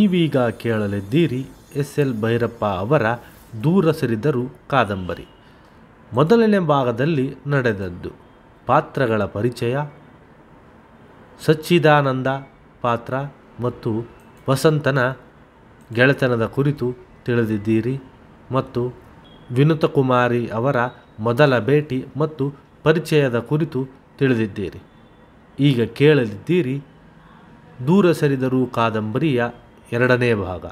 ನೀವೀಗ ಕೇಳಲಿದ್ದೀರಿ ಎಸ್.ಎಲ್. ಭೈರಪ್ಪ ಅವರ ದೂರ ಸರಿದರು ಕಾದಂಬರಿ. ಮೊದಲನೇ ಭಾಗದಲ್ಲಿ ನಡೆದದ್ದು ಪಾತ್ರಗಳ ಪರಿಚಯ, ಸಚ್ಚಿದಾನಂದ ಪಾತ್ರ ಮತ್ತು ವಸಂತನ ಗೆಳೆತನದ ಕುರಿತು ತಿಳಿದಿದ್ದೀರಿ ಮತ್ತು ವಿನುತಕುಮಾರಿ ಅವರ ಮೊದಲ ಭೇಟಿ ಮತ್ತು ಪರಿಚಯದ ಕುರಿತು ತಿಳಿದಿದ್ದೀರಿ. ಈಗ ಕೇಳಲಿದ್ದೀರಿ ದೂರ ಸರಿದರು ಕಾದಂಬರಿಯ ಎರಡನೇ ಭಾಗ.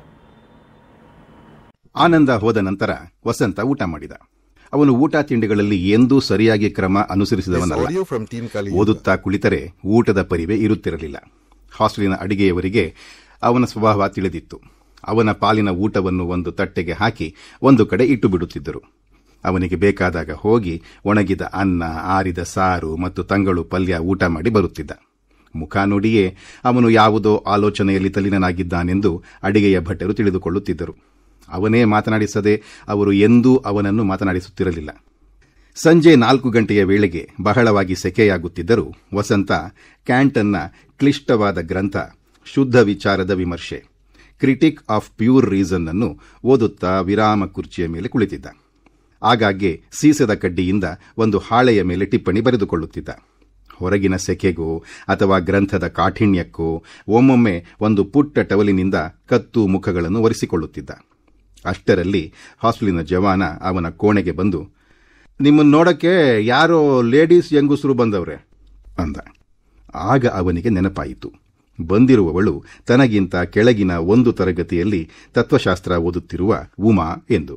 ಆನಂದ ಹೋದ ನಂತರ ವಸಂತ ಊಟ ಮಾಡಿದ. ಅವನು ಊಟ ತಿಂಡಿಗಳಲ್ಲಿ ಎಂದೂ ಸರಿಯಾಗಿ ಕ್ರಮ ಅನುಸರಿಸಿದವನಲ್ಲ. ಓದುತ್ತಾ ಕುಳಿತರೆ ಊಟದ ಪರಿವೆ ಇರುತ್ತಿರಲಿಲ್ಲ. ಹಾಸ್ಟೆಲಿನ ಅಡಿಗೆಯವರಿಗೆ ಅವನ ಸ್ವಭಾವ ತಿಳಿದಿತ್ತು. ಅವನ ಪಾಲಿನ ಊಟವನ್ನು ಒಂದು ತಟ್ಟೆಗೆ ಹಾಕಿ ಒಂದು ಕಡೆ ಇಟ್ಟು ಬಿಡುತ್ತಿದ್ದರು. ಅವನಿಗೆ ಬೇಕಾದಾಗ ಹೋಗಿ ಒಣಗಿದ ಅನ್ನ, ಆರಿದ ಸಾರು ಮತ್ತು ತಂಗಳು ಪಲ್ಯ ಊಟ ಮಾಡಿ ಬರುತ್ತಿದ್ದ. ಮುಖ ನೋಡಿಯೇ ಅವನು ಯಾವುದೋ ಆಲೋಚನೆಯಲ್ಲಿ ತಲ್ಲೀನನಾಗಿದ್ದಾನೆಂದು ಅಡಿಗೆಯ ಭಟ್ಟರು ತಿಳಿದುಕೊಳ್ಳುತ್ತಿದ್ದರು. ಅವನೇ ಮಾತನಾಡಿಸದೆ ಅವರು ಎಂದೂ ಅವನನ್ನು ಮಾತನಾಡಿಸುತ್ತಿರಲಿಲ್ಲ. ಸಂಜೆ 4 ಗಂಟೆಯ ವೇಳೆಗೆ ಬಹಳವಾಗಿ ಸೆಕೆಯಾಗುತ್ತಿದ್ದರೂ ವಸಂತ ಕ್ಯಾಂಟನ್ನ ಕ್ಲಿಷ್ಟವಾದ ಗ್ರಂಥ ಶುದ್ಧ ವಿಚಾರದ ವಿಮರ್ಶೆ, ಕ್ರಿಟಿಕ್ ಆಫ್ ಪ್ಯೂರ್ ರೀಸನ್ ಅನ್ನು ಓದುತ್ತಾ ವಿರಾಮ ಕುರ್ಚಿಯ ಮೇಲೆ ಕುಳಿತಿದ್ದ. ಆಗಾಗ್ಗೆ ಸೀಸದ ಕಡ್ಡಿಯಿಂದ ಒಂದು ಹಾಳೆಯ ಮೇಲೆ ಟಿಪ್ಪಣಿ ಬರೆದುಕೊಳ್ಳುತ್ತಿದ್ದ. ಹೊರಗಿನ ಸೆಕೆಗೋ ಅಥವಾ ಗ್ರಂಥದ ಕಾಠಿಣ್ಯಕ್ಕೋ ಒಮ್ಮೊಮ್ಮೆ ಒಂದು ಪುಟ್ಟ ಟವಲಿನಿಂದ ಕತ್ತು ಮುಖಗಳನ್ನು ಒರೆಸಿಕೊಳ್ಳುತ್ತಿದ್ದ. ಅಷ್ಟರಲ್ಲಿ ಹಾಸ್ಟೆಲಿನ ಜವಾನ ಅವನ ಕೋಣೆಗೆ ಬಂದು, ನಿಮ್ಮನ್ನು ನೋಡಕ್ಕೆ ಯಾರೋ ಲೇಡೀಸ್ ಯಂಗುಸರು ಬಂದವ್ರೆ ಅಂದ. ಆಗ ಅವನಿಗೆ ನೆನಪಾಯಿತು, ಬಂದಿರುವವಳು ತನಗಿಂತ ಕೆಳಗಿನ ಒಂದು ತರಗತಿಯಲ್ಲಿ ತತ್ವಶಾಸ್ತ್ರ ಓದುತ್ತಿರುವ ಉಮಾ ಎಂದು.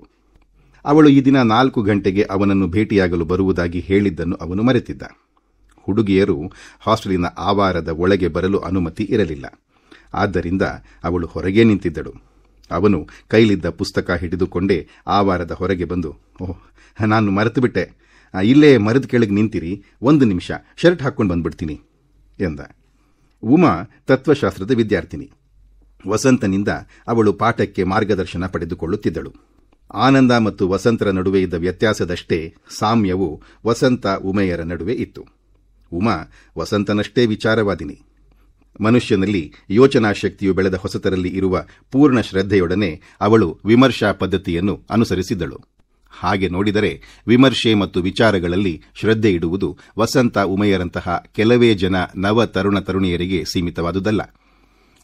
ಅವಳು ಈ ದಿನ 4 ಗಂಟೆಗೆ ಅವನನ್ನು ಭೇಟಿಯಾಗಲು ಬರುವುದಾಗಿ ಹೇಳಿದ್ದನ್ನು ಅವನು ಮರೆತಿದ್ದ. ಹುಡುಗಿಯರು ಹಾಸ್ಟೆಲಿನ ಆವಾರದ ಒಳಗೆ ಬರಲು ಅನುಮತಿ ಇರಲಿಲ್ಲ. ಆದ್ದರಿಂದ ಅವಳು ಹೊರಗೆ ನಿಂತಿದ್ದಳು. ಅವನು ಕೈಲಿದ್ದ ಪುಸ್ತಕ ಹಿಡಿದುಕೊಂಡೇ ಆವಾರದ ಹೊರಗೆ ಬಂದು, ಓಹ್, ನಾನು ಮರೆತುಬಿಟ್ಟೆ, ಇಲ್ಲೇ ಮರದ ಕೆಳಗೆ ನಿಂತಿರಿ, 1 ನಿಮಿಷ ಶರ್ಟ್ ಹಾಕ್ಕೊಂಡು ಬಂದ್ಬಿಡ್ತೀನಿ ಎಂದ. ಉಮಾ ತತ್ವಶಾಸ್ತ್ರದ ವಿದ್ಯಾರ್ಥಿನಿ. ವಸಂತನಿಂದ ಅವಳು ಪಾಠಕ್ಕೆ ಮಾರ್ಗದರ್ಶನ ಪಡೆದುಕೊಳ್ಳುತ್ತಿದ್ದಳು. ಆನಂದ ಮತ್ತು ವಸಂತರ ನಡುವೆ ಇದ್ದ ವ್ಯತ್ಯಾಸದಷ್ಟೇ ಸಾಮ್ಯವು ವಸಂತ ಉಮೆಯರ ನಡುವೆ ಇತ್ತು. ಉಮಾ ವಸಂತನಷ್ಟೇ ವಿಚಾರವಾದಿನಿ. ಮನುಷ್ಯನಲ್ಲಿ ಯೋಚನಾ ಶಕ್ತಿಯು ಬೆಳೆದ ಹೊಸತರಲ್ಲಿ ಇರುವ ಪೂರ್ಣ ಶ್ರದ್ಧೆಯೊಡನೆ ಅವಳು ವಿಮರ್ಶಾ ಪದ್ಧತಿಯನ್ನು ಅನುಸರಿಸಿದ್ದಳು. ಹಾಗೆ ನೋಡಿದರೆ ವಿಮರ್ಶೆ ಮತ್ತು ವಿಚಾರಗಳಲ್ಲಿ ಶ್ರದ್ಧೆ ಇಡುವುದು ವಸಂತ ಉಮೆಯರಂತಹ ಕೆಲವೇ ಜನ ನವ ತರುಣ ತರುಣಿಯರಿಗೆ ಸೀಮಿತವಾದುದಲ್ಲ.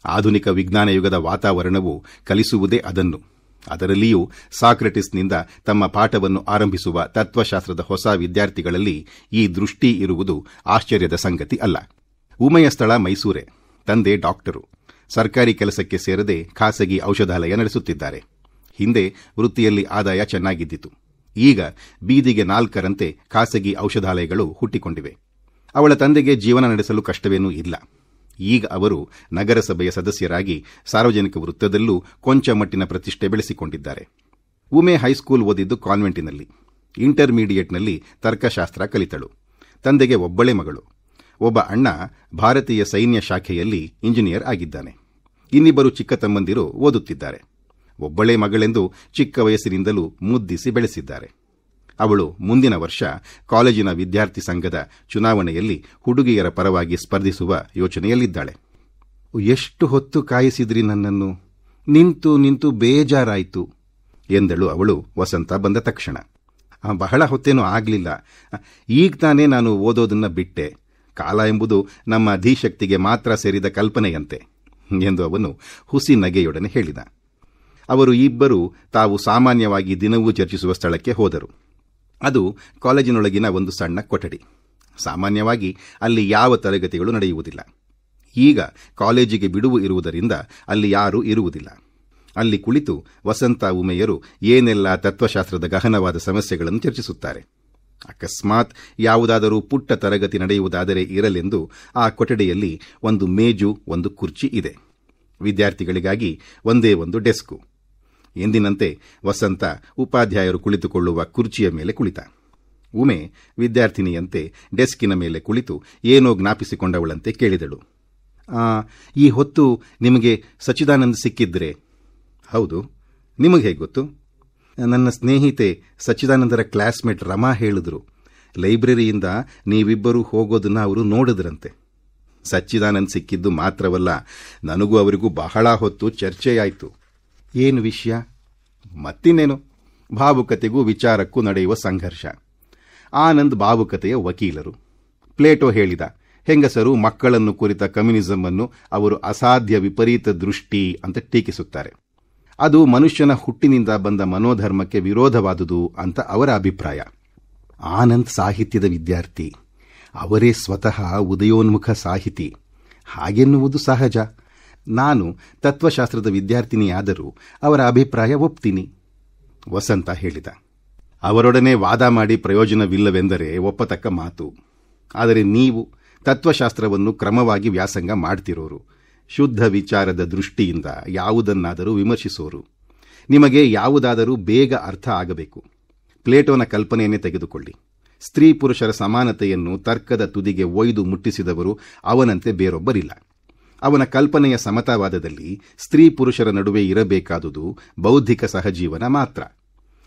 ಆಧುನಿಕ ವಿಜ್ಞಾನ ಯುಗದ ವಾತಾವರಣವು ಕಲಿಸುವುದೇ ಅದನ್ನು. ಅದರಲ್ಲಿಯೂ ಸಾಕ್ರೆಟಿಸ್ನಿಂದ ತಮ್ಮ ಪಾಠವನ್ನು ಆರಂಭಿಸುವ ತತ್ವಶಾಸ್ತ್ರದ ಹೊಸ ವಿದ್ಯಾರ್ಥಿಗಳಲ್ಲಿ ಈ ದೃಷ್ಟಿ ಇರುವುದು ಆಶ್ಚರ್ಯದ ಸಂಗತಿ ಅಲ್ಲ. ಉಮೆಯ ಸ್ಥಳ ಮೈಸೂರೇ. ತಂದೆ ಡಾಕ್ಟರು. ಸರ್ಕಾರಿ ಕೆಲಸಕ್ಕೆ ಸೇರದೆ ಖಾಸಗಿ ಔಷಧಾಲಯ ನಡೆಸುತ್ತಿದ್ದಾರೆ. ಹಿಂದೆ ವೃತ್ತಿಯಲ್ಲಿ ಆದಾಯ ಚೆನ್ನಾಗಿದ್ದಿತು. ಈಗ ಬೀದಿಗೆ 4ರಂತೆ ಖಾಸಗಿ ಔಷಧಾಲಯಗಳು ಹುಟ್ಟಿಕೊಂಡಿವೆ. ಅವಳ ತಂದೆಗೆ ಜೀವನ ನಡೆಸಲು ಕಷ್ಟವೇನೂ ಇಲ್ಲ. ಈಗ ಅವರು ನಗರಸಭೆಯ ಸದಸ್ಯರಾಗಿ ಸಾರ್ವಜನಿಕ ವೃತ್ತದಲ್ಲೂ ಕೊಂಚ ಮಟ್ಟಿನ ಪ್ರತಿಷ್ಠೆ ಬೆಳೆಸಿಕೊಂಡಿದ್ದಾರೆ. ಉಮೆ ಹೈಸ್ಕೂಲ್ ಓದಿದ್ದು ಕಾನ್ವೆಂಟಿನಲ್ಲಿ. ಇಂಟರ್ಮೀಡಿಯೇಟ್ನಲ್ಲಿ ತರ್ಕಶಾಸ್ತ್ರ ಕಲಿತಳು. ತಂದೆಗೆ ಒಬ್ಬಳೇ ಮಗಳು. ಒಬ್ಬ ಅಣ್ಣ ಭಾರತೀಯ ಸೈನ್ಯ ಶಾಖೆಯಲ್ಲಿ ಇಂಜಿನಿಯರ್ ಆಗಿದ್ದಾನೆ. ಇನ್ನಿಬ್ಬರು ಚಿಕ್ಕ ತಮ್ಮಂದಿರು ಓದುತ್ತಿದ್ದಾರೆ. ಒಬ್ಬಳೇ ಮಗಳೆಂದು ಚಿಕ್ಕ ವಯಸ್ಸಿನಿಂದಲೂ ಮುದ್ದಿಸಿ ಬೆಳೆಸಿದ್ದಾರೆ. ಅವಳು ಮುಂದಿನ ವರ್ಷ ಕಾಲೇಜಿನ ವಿದ್ಯಾರ್ಥಿ ಸಂಘದ ಚುನಾವಣೆಯಲ್ಲಿ ಹುಡುಗಿಯರ ಪರವಾಗಿ ಸ್ಪರ್ಧಿಸುವ ಯೋಚನೆಯಲ್ಲಿದ್ದಾಳೆ. ಎಷ್ಟು ಹೊತ್ತು ಕಾಯಿಸಿದ್ರಿ ನನ್ನನ್ನು, ನಿಂತು ನಿಂತು ಬೇಜಾರಾಯಿತು ಎಂದಳು ಅವಳು ವಸಂತ ಬಂದ ತಕ್ಷಣ. ಬಹಳ ಹೊತ್ತೇನೂ ಆಗಲಿಲ್ಲ, ಈಗ ತಾನೇ ನಾನು ಓದೋದನ್ನ ಬಿಟ್ಟೆ. ಕಾಲ ಎಂಬುದು ನಮ್ಮ ಧೀಶಕ್ತಿಗೆ ಮಾತ್ರ ಸೇರಿದ ಕಲ್ಪನೆಯಂತೆ ಎಂದು ಅವನು ಹುಸಿ ನಗೆಯೊಡನೆ ಹೇಳಿದ. ಅವರು ಇಬ್ಬರು ತಾವು ಸಾಮಾನ್ಯವಾಗಿ ದಿನವೂ ಚರ್ಚಿಸುವ ಸ್ಥಳಕ್ಕೆ ಹೋದರು. ಅದು ಕಾಲೇಜಿನೊಳಗಿನ ಒಂದು ಸಣ್ಣ ಕೊಠಡಿ. ಸಾಮಾನ್ಯವಾಗಿ ಅಲ್ಲಿ ಯಾವ ತರಗತಿಗಳು ನಡೆಯುವುದಿಲ್ಲ. ಈಗ ಕಾಲೇಜಿಗೆ ಬಿಡುವು ಇರುವುದರಿಂದ ಅಲ್ಲಿ ಯಾರೂ ಇರುವುದಿಲ್ಲ. ಅಲ್ಲಿ ಕುಳಿತು ವಸಂತ ಉಮೆಯರು ಏನೆಲ್ಲ ತತ್ವಶಾಸ್ತ್ರದ ಗಹನವಾದ ಸಮಸ್ಯೆಗಳನ್ನು ಚರ್ಚಿಸುತ್ತಾರೆ. ಅಕಸ್ಮಾತ್ ಯಾವುದಾದರೂ ಪುಟ್ಟ ತರಗತಿ ನಡೆಯುವುದಾದರೆ ಇರಲೆಂದು ಆ ಕೊಠಡಿಯಲ್ಲಿ ಒಂದು ಮೇಜು, ಒಂದು ಕುರ್ಚಿ ಇದೆ. ವಿದ್ಯಾರ್ಥಿಗಳಿಗಾಗಿ ಒಂದೇ ಒಂದು ಡೆಸ್ಕು. ಎಂದಿನಂತೆ ವಸಂತ ಉಪಾಧ್ಯಾಯರು ಕುಳಿತುಕೊಳ್ಳುವ ಕುರ್ಚಿಯ ಮೇಲೆ ಕುಳಿತ. ಉಮೆ ವಿದ್ಯಾರ್ಥಿನಿಯಂತೆ ಡೆಸ್ಕಿನ ಮೇಲೆ ಕುಳಿತು ಏನೋ ಜ್ಞಾಪಿಸಿಕೊಂಡವಳಂತೆ ಕೇಳಿದಳು, ಈ ಹೊತ್ತು ನಿಮಗೆ ಸಚ್ಚಿದಾನಂದ ಸಿಕ್ಕಿದ್ರೆ? ಹೌದು, ನಿಮಗೆ ಹೇಗೆ ಗೊತ್ತು? ನನ್ನ ಸ್ನೇಹಿತೆ ಸಚ್ಚಿದಾನಂದರ ಕ್ಲಾಸ್ಮೇಟ್ ರಮಾ ಹೇಳಿದ್ರು. ಲೈಬ್ರರಿಯಿಂದ ನೀವಿಬ್ಬರೂ ಹೋಗೋದನ್ನ ಅವರು ನೋಡಿದ್ರಂತೆ. ಸಚ್ಚಿದಾನಂದ್ ಸಿಕ್ಕಿದ್ದು ಮಾತ್ರವಲ್ಲ, ನನಗೂ ಅವರಿಗೂ ಬಹಳ ಹೊತ್ತು ಚರ್ಚೆಯಾಯಿತು. ಏನು ವಿಷಯ? ಮತ್ತಿನ್ನೇನು, ಭಾವುಕತೆಗೂ ವಿಚಾರಕ್ಕೂ ನಡೆಯುವ ಸಂಘರ್ಷ. ಆನಂದ್ ಭಾವುಕತೆಯ ವಕೀಲರು. ಪ್ಲೇಟೋ ಹೇಳಿದ ಹೆಂಗಸರು ಮಕ್ಕಳನ್ನು ಕುರಿತ ಕಮ್ಯುನಿಸಂ ಅನ್ನು ಅವರು ಅಸಾಧ್ಯ ವಿಪರೀತ ದೃಷ್ಟಿ ಅಂತ ಟೀಕಿಸುತ್ತಾರೆ. ಅದು ಮನುಷ್ಯನ ಹುಟ್ಟಿನಿಂದ ಬಂದ ಮನೋಧರ್ಮಕ್ಕೆ ವಿರೋಧವಾದುದು ಅಂತ ಅವರ ಅಭಿಪ್ರಾಯ. ಆನಂದ್ ಸಾಹಿತ್ಯದ ವಿದ್ಯಾರ್ಥಿ, ಅವರೇ ಸ್ವತಃ ಉದಯೋನ್ಮುಖ ಸಾಹಿತಿ. ಹಾಗೆನ್ನುವುದು ಸಹಜ. ನಾನು ತತ್ವಶಾಸ್ತ್ರದ ವಿದ್ಯಾರ್ಥಿನಿಯಾದರೂ ಅವರ ಅಭಿಪ್ರಾಯ ಒಪ್ತೀನಿ. ವಸಂತ ಹೇಳಿದ. ಅವರೊಡನೆ ವಾದ ಮಾಡಿ ಪ್ರಯೋಜನವಿಲ್ಲವೆಂದರೆ ಒಪ್ಪತಕ್ಕ ಮಾತು. ಆದರೆ ನೀವು ತತ್ವಶಾಸ್ತ್ರವನ್ನು ಕ್ರಮವಾಗಿ ವ್ಯಾಸಂಗ ಮಾಡ್ತಿರೋರು, ಶುದ್ಧ ವಿಚಾರದ ದೃಷ್ಟಿಯಿಂದ ಯಾವುದನ್ನಾದರೂ ವಿಮರ್ಶಿಸೋರು. ನಿಮಗೆ ಯಾವುದಾದರೂ ಬೇಗ ಅರ್ಥ ಆಗಬೇಕು. ಪ್ಲೇಟೋನ ಕಲ್ಪನೆಯನ್ನೇ ತೆಗೆದುಕೊಳ್ಳಿ. ಸ್ತ್ರೀ ಪುರುಷರ ಸಮಾನತೆಯನ್ನು ತರ್ಕದ ತುದಿಗೆ ಒಯ್ದು ಮುಟ್ಟಿಸಿದವರು ಅವನಂತೆ ಬೇರೊಬ್ಬರಿಲ್ಲ. ಅವನ ಕಲ್ಪನೆಯ ಸಮತಾವಾದದಲ್ಲಿ ಸ್ತ್ರೀ ಪುರುಷರ ನಡುವೆ ಇರಬೇಕಾದುದು ಬೌದ್ಧಿಕ ಸಹಜೀವನ ಮಾತ್ರ.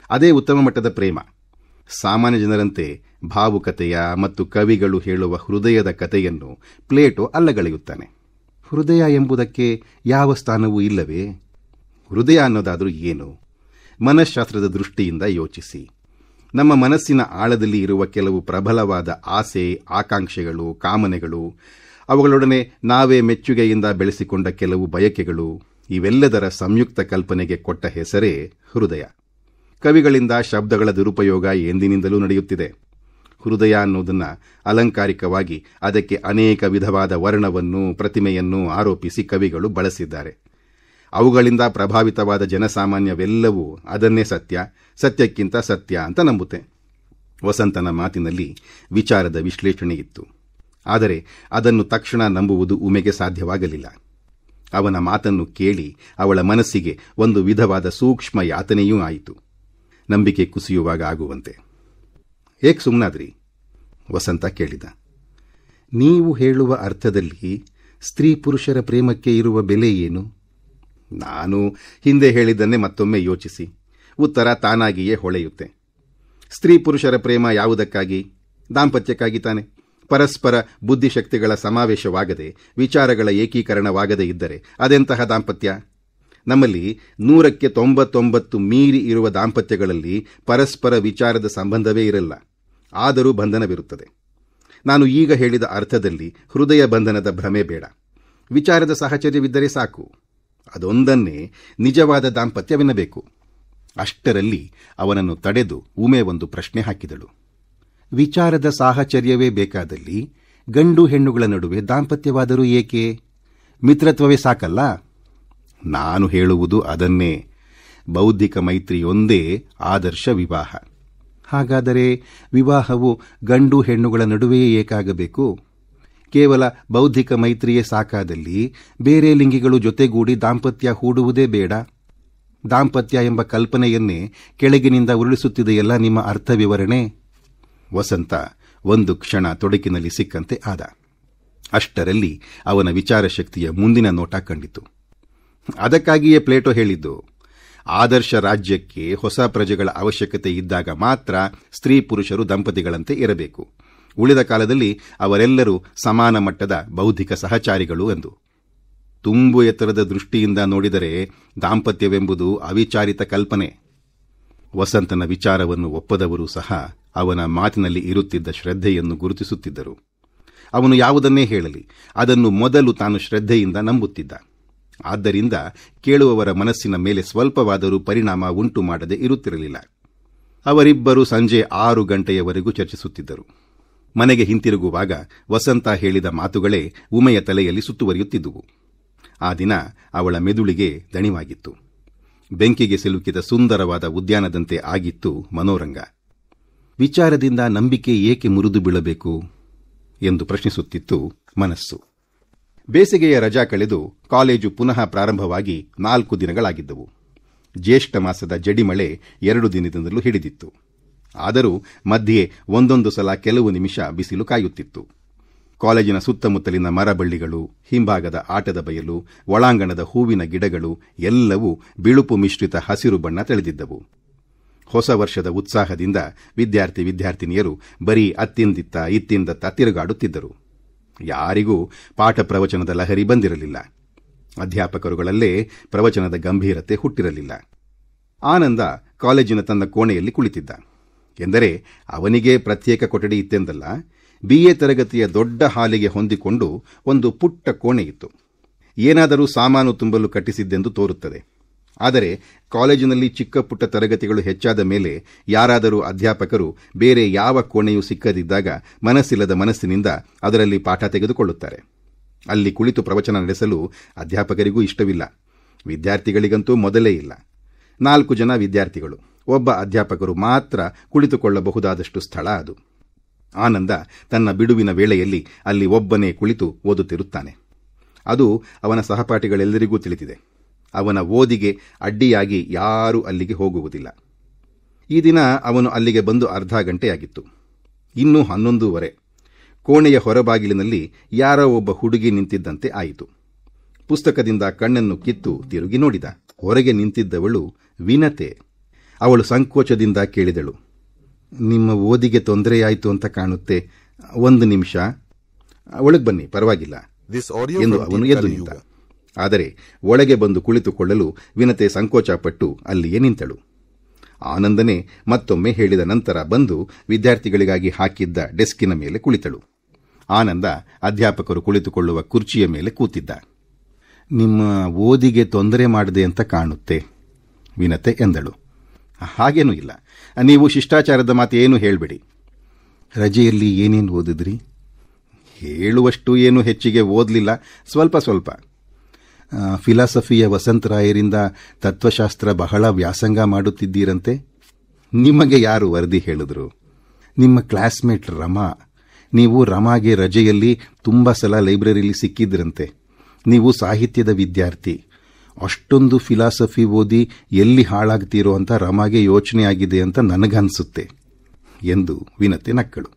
ಅದೇ ಉತ್ತಮ ಮಟ್ಟದ ಪ್ರೇಮ. ಸಾಮಾನ್ಯ ಜನರಂತೆ ಭಾವುಕತೆಯ ಮತ್ತು ಕವಿಗಳು ಹೇಳುವ ಹೃದಯದ ಕಥೆಯನ್ನು ಪ್ಲೇಟೋ ಅಲ್ಲಗಳೆಯುತ್ತಾನೆ. ಹೃದಯ ಎಂಬುದಕ್ಕೆ ಯಾವ ಸ್ಥಾನವೂ ಇಲ್ಲವೇ? ಹೃದಯ ಅನ್ನೋದಾದರೂ ಏನು? ಮನಃಶಾಸ್ತ್ರದ ದೃಷ್ಟಿಯಿಂದ ಯೋಚಿಸಿ. ನಮ್ಮ ಮನಸ್ಸಿನ ಆಳದಲ್ಲಿ ಇರುವ ಕೆಲವು ಪ್ರಬಲವಾದ ಆಸೆ, ಆಕಾಂಕ್ಷೆಗಳು, ಕಾಮನೆಗಳು, ಅವುಗಳೊಡನೆ ನಾವೇ ಮೆಚ್ಚುಗೆಯಿಂದ ಬೆಳೆಸಿಕೊಂಡ ಕೆಲವು ಬಯಕೆಗಳು, ಇವೆಲ್ಲದರ ಸಂಯುಕ್ತ ಕಲ್ಪನೆಗೆ ಕೊಟ್ಟ ಹೆಸರೇ ಹೃದಯ. ಕವಿಗಳಿಂದ ಶಬ್ದಗಳ ದುರುಪಯೋಗ ಎಂದಿನಿಂದಲೂ ನಡೆಯುತ್ತಿದೆ. ಹೃದಯ ಅನ್ನೋದನ್ನು ಅಲಂಕಾರಿಕವಾಗಿ ಅದಕ್ಕೆ ಅನೇಕ ವಿಧವಾದ ವರ್ಣವನ್ನು, ಪ್ರತಿಮೆಯನ್ನು ಆರೋಪಿಸಿ ಕವಿಗಳು ಬಳಸಿದ್ದಾರೆ. ಅವುಗಳಿಂದ ಪ್ರಭಾವಿತವಾದ ಜನಸಾಮಾನ್ಯವೆಲ್ಲವೂ ಅದನ್ನೇ ಸತ್ಯ, ಸತ್ಯಕ್ಕಿಂತ ಸತ್ಯ ಅಂತ ನಂಬುತ್ತೆ. ವಸಂತನ ಮಾತಿನಲ್ಲಿ ವಿಚಾರದ ವಿಶ್ಲೇಷಣೆ ಇತ್ತು. ಆದರೆ ಅದನ್ನು ತಕ್ಷಣ ನಂಬುವುದು ಉಮೆಗೆ ಸಾಧ್ಯವಾಗಲಿಲ್ಲ. ಅವನ ಮಾತನ್ನು ಕೇಳಿ ಅವಳ ಮನಸ್ಸಿಗೆ ಒಂದು ವಿಧವಾದ ಸೂಕ್ಷ್ಮ ಯಾತನೆಯೂ ಆಯಿತು, ನಂಬಿಕೆ ಕುಸಿಯುವಾಗ ಆಗುವಂತೆ. ಏಕೆ ಸುಮ್ಮನಾದ್ರಿ? ವಸಂತ ಕೇಳಿದ. ನೀವು ಹೇಳುವ ಅರ್ಥದಲ್ಲಿ ಸ್ತ್ರೀ ಪುರುಷರ ಪ್ರೇಮಕ್ಕೆ ಇರುವ ಬೆಲೆ ಏನು? ನಾನು ಹಿಂದೆ ಹೇಳಿದ್ದನ್ನೇ ಮತ್ತೊಮ್ಮೆ ಯೋಚಿಸಿ. ಉತ್ತರ ತಾನಾಗಿಯೇ ಹೊಳೆಯುತ್ತೆ. ಸ್ತ್ರೀ ಪುರುಷರ ಪ್ರೇಮ ಯಾವುದಕ್ಕಾಗಿ? ದಾಂಪತ್ಯಕ್ಕಾಗಿ ತಾನೆ. ಪರಸ್ಪರ ಬುದ್ಧಿಶಕ್ತಿಗಳ ಸಮಾವೇಶವಾಗದೆ, ವಿಚಾರಗಳ ಏಕೀಕರಣವಾಗದೇ ಇದ್ದರೆ ಅದೆಂತಹ ದಾಂಪತ್ಯ? ನಮ್ಮಲ್ಲಿ 100ಕ್ಕೆ 99 ಮೀರಿ ಇರುವ ದಾಂಪತ್ಯಗಳಲ್ಲಿ ಪರಸ್ಪರ ವಿಚಾರದ ಸಂಬಂಧವೇ ಇರಲ್ಲ. ಆದರೂ ಬಂಧನವಿರುತ್ತದೆ. ನಾನು ಈಗ ಹೇಳಿದ ಅರ್ಥದಲ್ಲಿ ಹೃದಯ ಬಂಧನದ ಭ್ರಮೆ ಬೇಡ. ವಿಚಾರದ ಸಾಹಚರ್ಯವಿದ್ದರೆ ಸಾಕು. ಅದೊಂದನ್ನೇ ನಿಜವಾದ ದಾಂಪತ್ಯವೆನ್ನಬೇಕು. ಅಷ್ಟರಲ್ಲಿ ಅವನನ್ನು ತಡೆದು ಉಮೆ ಒಂದು ಪ್ರಶ್ನೆ ಹಾಕಿದಳು. ವಿಚಾರದ ಸಾಹಚರ್ಯವೇ ಬೇಕಾದಲ್ಲಿ ಗಂಡು ಹೆಣ್ಣುಗಳ ನಡುವೆ ದಾಂಪತ್ಯವಾದರೂ ಏಕೆ? ಮಿತ್ರತ್ವವೇ ಸಾಕಲ್ಲ? ನಾನು ಹೇಳುವುದು ಅದನ್ನೇ. ಬೌದ್ಧಿಕ ಮೈತ್ರಿಯೊಂದೇ ಆದರ್ಶ ವಿವಾಹ. ಹಾಗಾದರೆ ವಿವಾಹವು ಗಂಡು ಹೆಣ್ಣುಗಳ ನಡುವೆಯೇ ಏಕಾಗಬೇಕು? ಕೇವಲ ಬೌದ್ಧಿಕ ಮೈತ್ರಿಯೇ ಸಾಕಾದಲ್ಲಿ ಬೇರೆ ಲಿಂಗಿಗಳು ಜೊತೆಗೂಡಿ ದಾಂಪತ್ಯ ಹೂಡುವುದೇ ಬೇಡ? ದಾಂಪತ್ಯ ಎಂಬ ಕಲ್ಪನೆಯನ್ನೇ ಕೆಳಗಿನಿಂದ ಉರುಳಿಸುತ್ತಿದೆಯಲ್ಲ ನಿಮ್ಮ ಅರ್ಥ ವಿವರಣೆ. ವಸಂತ ಒಂದು ಕ್ಷಣ ತೊಡಕಿನಲ್ಲಿ ಸಿಕ್ಕಂತೆ ಆದ. ಅಷ್ಟರಲ್ಲಿ ಅವನ ವಿಚಾರಶಕ್ತಿಯ ಮುಂದಿನ ನೋಟ ಕಂಡಿತು. ಅದಕ್ಕಾಗಿಯೇ ಪ್ಲೇಟೋ ಹೇಳಿದ್ದು, ಆದರ್ಶ ರಾಜ್ಯಕ್ಕೆ ಹೊಸ ಪ್ರಜೆಗಳ ಅವಶ್ಯಕತೆ ಇದ್ದಾಗ ಮಾತ್ರ ಸ್ತ್ರೀ ಪುರುಷರು ದಂಪತಿಗಳಂತೆ ಇರಬೇಕು. ಉಳಿದ ಕಾಲದಲ್ಲಿ ಅವರೆಲ್ಲರೂ ಸಮಾನ ಮಟ್ಟದ ಬೌದ್ಧಿಕ ಸಹಚಾರಿಗಳು ಎಂದು. ತುಂಬು ಎತ್ತರದ ದೃಷ್ಟಿಯಿಂದ ನೋಡಿದರೆ ದಾಂಪತ್ಯವೆಂಬುದು ಅವಿಚಾರಿತ ಕಲ್ಪನೆ. ವಸಂತನ ವಿಚಾರವನ್ನು ಒಪ್ಪದವರು ಸಹ ಅವನ ಮಾತಿನಲ್ಲಿ ಇರುತ್ತಿದ್ದ ಶ್ರದ್ಧೆಯನ್ನು ಗುರುತಿಸುತ್ತಿದ್ದರು. ಅವನು ಯಾವುದನ್ನೇ ಹೇಳಲಿ, ಅದನ್ನು ಮೊದಲು ತಾನು ಶ್ರದ್ಧೆಯಿಂದ ನಂಬುತ್ತಿದ್ದ. ಆದ್ದರಿಂದ ಕೇಳುವವರ ಮನಸ್ಸಿನ ಮೇಲೆ ಸ್ವಲ್ಪವಾದರೂ ಪರಿಣಾಮ ಉಂಟು ಮಾಡದೆ ಇರುತ್ತಿರಲಿಲ್ಲ. ಅವರಿಬ್ಬರು ಸಂಜೆ 6 ಗಂಟೆಯವರೆಗೂ ಚರ್ಚಿಸುತ್ತಿದ್ದರು. ಮನೆಗೆ ಹಿಂತಿರುಗುವಾಗ ವಸಂತ ಹೇಳಿದ ಮಾತುಗಳೇ ಉಮೆಯ ತಲೆಯಲ್ಲಿ ಸುತ್ತುವರಿಯುತ್ತಿದ್ದುವು. ಆ ದಿನ ಅವಳ ಮೆದುಳಿಗೆ ದಣಿವಾಗಿತ್ತು. ಬೆಂಕಿಗೆ ಸಿಲುಕಿದ ಸುಂದರವಾದ ಉದ್ಯಾನದಂತೆ ಆಗಿತ್ತು ಮನೋರಂಗ. ವಿಚಾರದಿಂದ ನಂಬಿಕೆ ಏಕೆ ಮುರಿದು ಬೀಳಬೇಕು ಎಂದು ಪ್ರಶ್ನಿಸುತ್ತಿತ್ತು ಮನಸ್ಸು. ಬೇಸಿಗೆಯ ರಜಾ ಕಳೆದು ಕಾಲೇಜು ಪುನಃ ಪ್ರಾರಂಭವಾಗಿ 4 ದಿನಗಳಾಗಿದ್ದವು. ಜ್ಯೇಷ್ಠ ಮಾಸದ ಜಡಿಮಳೆ 2 ದಿನದಿಂದಲೂ ಹಿಡಿದಿತ್ತು. ಆದರೂ ಮಧ್ಯೆ ಒಂದೊಂದು ಸಲ ಕೆಲವು ನಿಮಿಷ ಬಿಸಿಲು ಕಾಯುತ್ತಿತ್ತು. ಕಾಲೇಜಿನ ಸುತ್ತಮುತ್ತಲಿನ ಮರಬಳ್ಳಿಗಳು, ಹಿಂಭಾಗದ ಆಟದ ಬಯಲು, ಒಳಾಂಗಣದ ಹೂವಿನ ಗಿಡಗಳು ಎಲ್ಲವೂ ಬಿಳುಪು ಮಿಶ್ರಿತ ಹಸಿರು ಬಣ್ಣ ತಳೆದಿದ್ದವು. ಹೊಸ ವರ್ಷದ ಉತ್ಸಾಹದಿಂದ ವಿದ್ಯಾರ್ಥಿನಿಯರು ಬರೀ ಅತ್ತಿಂದಿತ್ತ ಇತ್ತಿಂದತ್ತ ತಿರುಗಾಡುತ್ತಿದ್ದರು. ಯಾರಿಗೂ ಪಾಠ ಪ್ರವಚನದ ಲಹರಿ ಬಂದಿರಲಿಲ್ಲ. ಅಧ್ಯಾಪಕರುಗಳಲ್ಲೇ ಪ್ರವಚನದ ಗಂಭೀರತೆ ಹುಟ್ಟಿರಲಿಲ್ಲ. ಆನಂದ ಕಾಲೇಜಿನ ತನ್ನ ಕೋಣೆಯಲ್ಲಿ ಕುಳಿತಿದ್ದ. ಎಂದರೆ ಅವನಿಗೆ ಪ್ರತ್ಯೇಕ ಕೊಠಡಿ ಇತ್ತೆಂದಲ್ಲ, BA ತರಗತಿಯ ದೊಡ್ಡ ಹಾಲಿಗೆ ಹೊಂದಿಕೊಂಡು ಒಂದು ಪುಟ್ಟ ಕೋಣೆ ಇತ್ತು. ಏನಾದರೂ ಸಾಮಾನು ತುಂಬಲು ಕಟ್ಟಿಸಿದ್ದೆಂದು ತೋರುತ್ತದೆ. ಆದರೆ ಕಾಲೇಜಿನಲ್ಲಿ ಚಿಕ್ಕ ಪುಟ್ಟ ತರಗತಿಗಳು ಹೆಚ್ಚಾದ ಮೇಲೆ ಯಾರಾದರೂ ಅಧ್ಯಾಪಕರು ಬೇರೆ ಯಾವ ಕೋಣೆಯೂ ಸಿಕ್ಕದಿದ್ದಾಗ ಮನಸ್ಸಿಲ್ಲದ ಮನಸ್ಸಿನಿಂದ ಅದರಲ್ಲಿ ಪಾಠ ತೆಗೆದುಕೊಳ್ಳುತ್ತಾರೆ. ಅಲ್ಲಿ ಕುಳಿತು ಪ್ರವಚನ ನಡೆಸಲು ಅಧ್ಯಾಪಕರಿಗೂ ಇಷ್ಟವಿಲ್ಲ. ವಿದ್ಯಾರ್ಥಿಗಳಿಗಂತೂ ಮೊದಲೇ ಇಲ್ಲ. 4 ಜನ ವಿದ್ಯಾರ್ಥಿಗಳು, ಒಬ್ಬ ಅಧ್ಯಾಪಕರು ಮಾತ್ರ ಕುಳಿತುಕೊಳ್ಳಬಹುದಾದಷ್ಟು ಸ್ಥಳ ಅದು. ಆನಂದ ತನ್ನ ಬಿಡುವಿನ ವೇಳೆಯಲ್ಲಿ ಅಲ್ಲಿ ಒಬ್ಬನೇ ಕುಳಿತು ಓದುತ್ತಿರುತ್ತಾನೆ. ಅದು ಅವನ ಸಹಪಾಠಿಗಳೆಲ್ಲರಿಗೂ ತಿಳಿದಿದೆ. ಅವನ ಓದಿಗೆ ಅಡ್ಡಿಯಾಗಿ ಯಾರೂ ಅಲ್ಲಿಗೆ ಹೋಗುವುದಿಲ್ಲ. ಈ ದಿನ ಅವನು ಅಲ್ಲಿಗೆ ಬಂದು ಅರ್ಧ ಗಂಟೆಯಾಗಿತ್ತು. ಇನ್ನೂ 11:15. ಕೋಣೆಯ ಹೊರಬಾಗಿಲಿನಲ್ಲಿ ಯಾರೋ ಒಬ್ಬ ಹುಡುಗಿ ನಿಂತಿದ್ದಂತೆ ಆಯಿತು. ಪುಸ್ತಕದಿಂದ ಕಣ್ಣನ್ನು ಕಿತ್ತು ತಿರುಗಿ ನೋಡಿದ. ಹೊರಗೆ ನಿಂತಿದ್ದವಳು ವಿನತೆ. ಅವಳು ಸಂಕೋಚದಿಂದ ಕೇಳಿದಳು, ನಿಮ್ಮ ಓದಿಗೆ ತೊಂದರೆಯಾಯಿತು ಅಂತ ಕಾಣುತ್ತೆ, 1 ನಿಮಿಷ ಒಳಗೆ ಬನ್ನಿ, ಪರವಾಗಿಲ್ಲ ಎಂದು ಅವನು ಎದ್ದು ನಿಂತ. ಆದರೆ ಒಳಗೆ ಬಂದು ಕುಳಿತುಕೊಳ್ಳಲು ವಿನತೆ ಸಂಕೋಚಪಟ್ಟು ಅಲ್ಲಿಯೇ ನಿಂತಳು. ಆನಂದನೇ ಮತ್ತೊಮ್ಮೆ ಹೇಳಿದ ನಂತರ ಬಂದು ವಿದ್ಯಾರ್ಥಿಗಳಿಗಾಗಿ ಹಾಕಿದ್ದ ಡೆಸ್ಕಿನ ಮೇಲೆ ಕುಳಿತಳು. ಆನಂದ ಅಧ್ಯಾಪಕರು ಕುಳಿತುಕೊಳ್ಳುವ ಕುರ್ಚಿಯ ಮೇಲೆ ಕೂತಿದ್ದ. ನಿಮ್ಮ ಓದಿಗೆ ತೊಂದರೆ ಮಾಡಿದೆ ಅಂತ ಕಾಣುತ್ತೆ, ವಿನತೆ ಎಂದಳು. ಹಾಗೇನೂ ಇಲ್ಲ, ನೀವು ಶಿಷ್ಟಾಚಾರದ ಮಾತೇನು ಹೇಳಬೇಡಿ. ರಜೆಯಲ್ಲಿ ಏನೇನು ಓದಿದ್ರಿ? ಹೇಳುವಷ್ಟು ಏನು ಹೆಚ್ಚಿಗೆ ಓದಲಿಲ್ಲ, ಸ್ವಲ್ಪ ಸ್ವಲ್ಪ. ಫಿಲಾಸಫಿಯ ವಸಂತರಾಯರಿಂದ ತತ್ವಶಾಸ್ತ್ರ ಬಹಳ ವ್ಯಾಸಂಗ ಮಾಡುತ್ತಿದ್ದೀರಂತೆ. ನಿಮಗೆ ಯಾರು ವರದಿ ಹೇಳಿದ್ರು? ನಿಮ್ಮ ಕ್ಲಾಸ್ಮೇಟ್ ರಮಾ. ನೀವು ರಮಾಗೆ ರಜೆಯಲ್ಲಿ ತುಂಬ ಸಲ ಲೈಬ್ರರಿಲಿ ಸಿಕ್ಕಿದ್ರಂತೆ. ನೀವು ಸಾಹಿತ್ಯದ ವಿದ್ಯಾರ್ಥಿ. ಅಷ್ಟೊಂದು ಫಿಲಾಸಫಿ ಓದಿ ಎಲ್ಲಿ ಹಾಳಾಗ್ತೀರೋ ಅಂತ ರಮಾಗೆ ಯೋಚನೆ ಆಗಿದೆ ಅಂತ ನನಗನ್ಸುತ್ತೆ ಎಂದು ವಿನತೆ ನಕ್ಕಳು.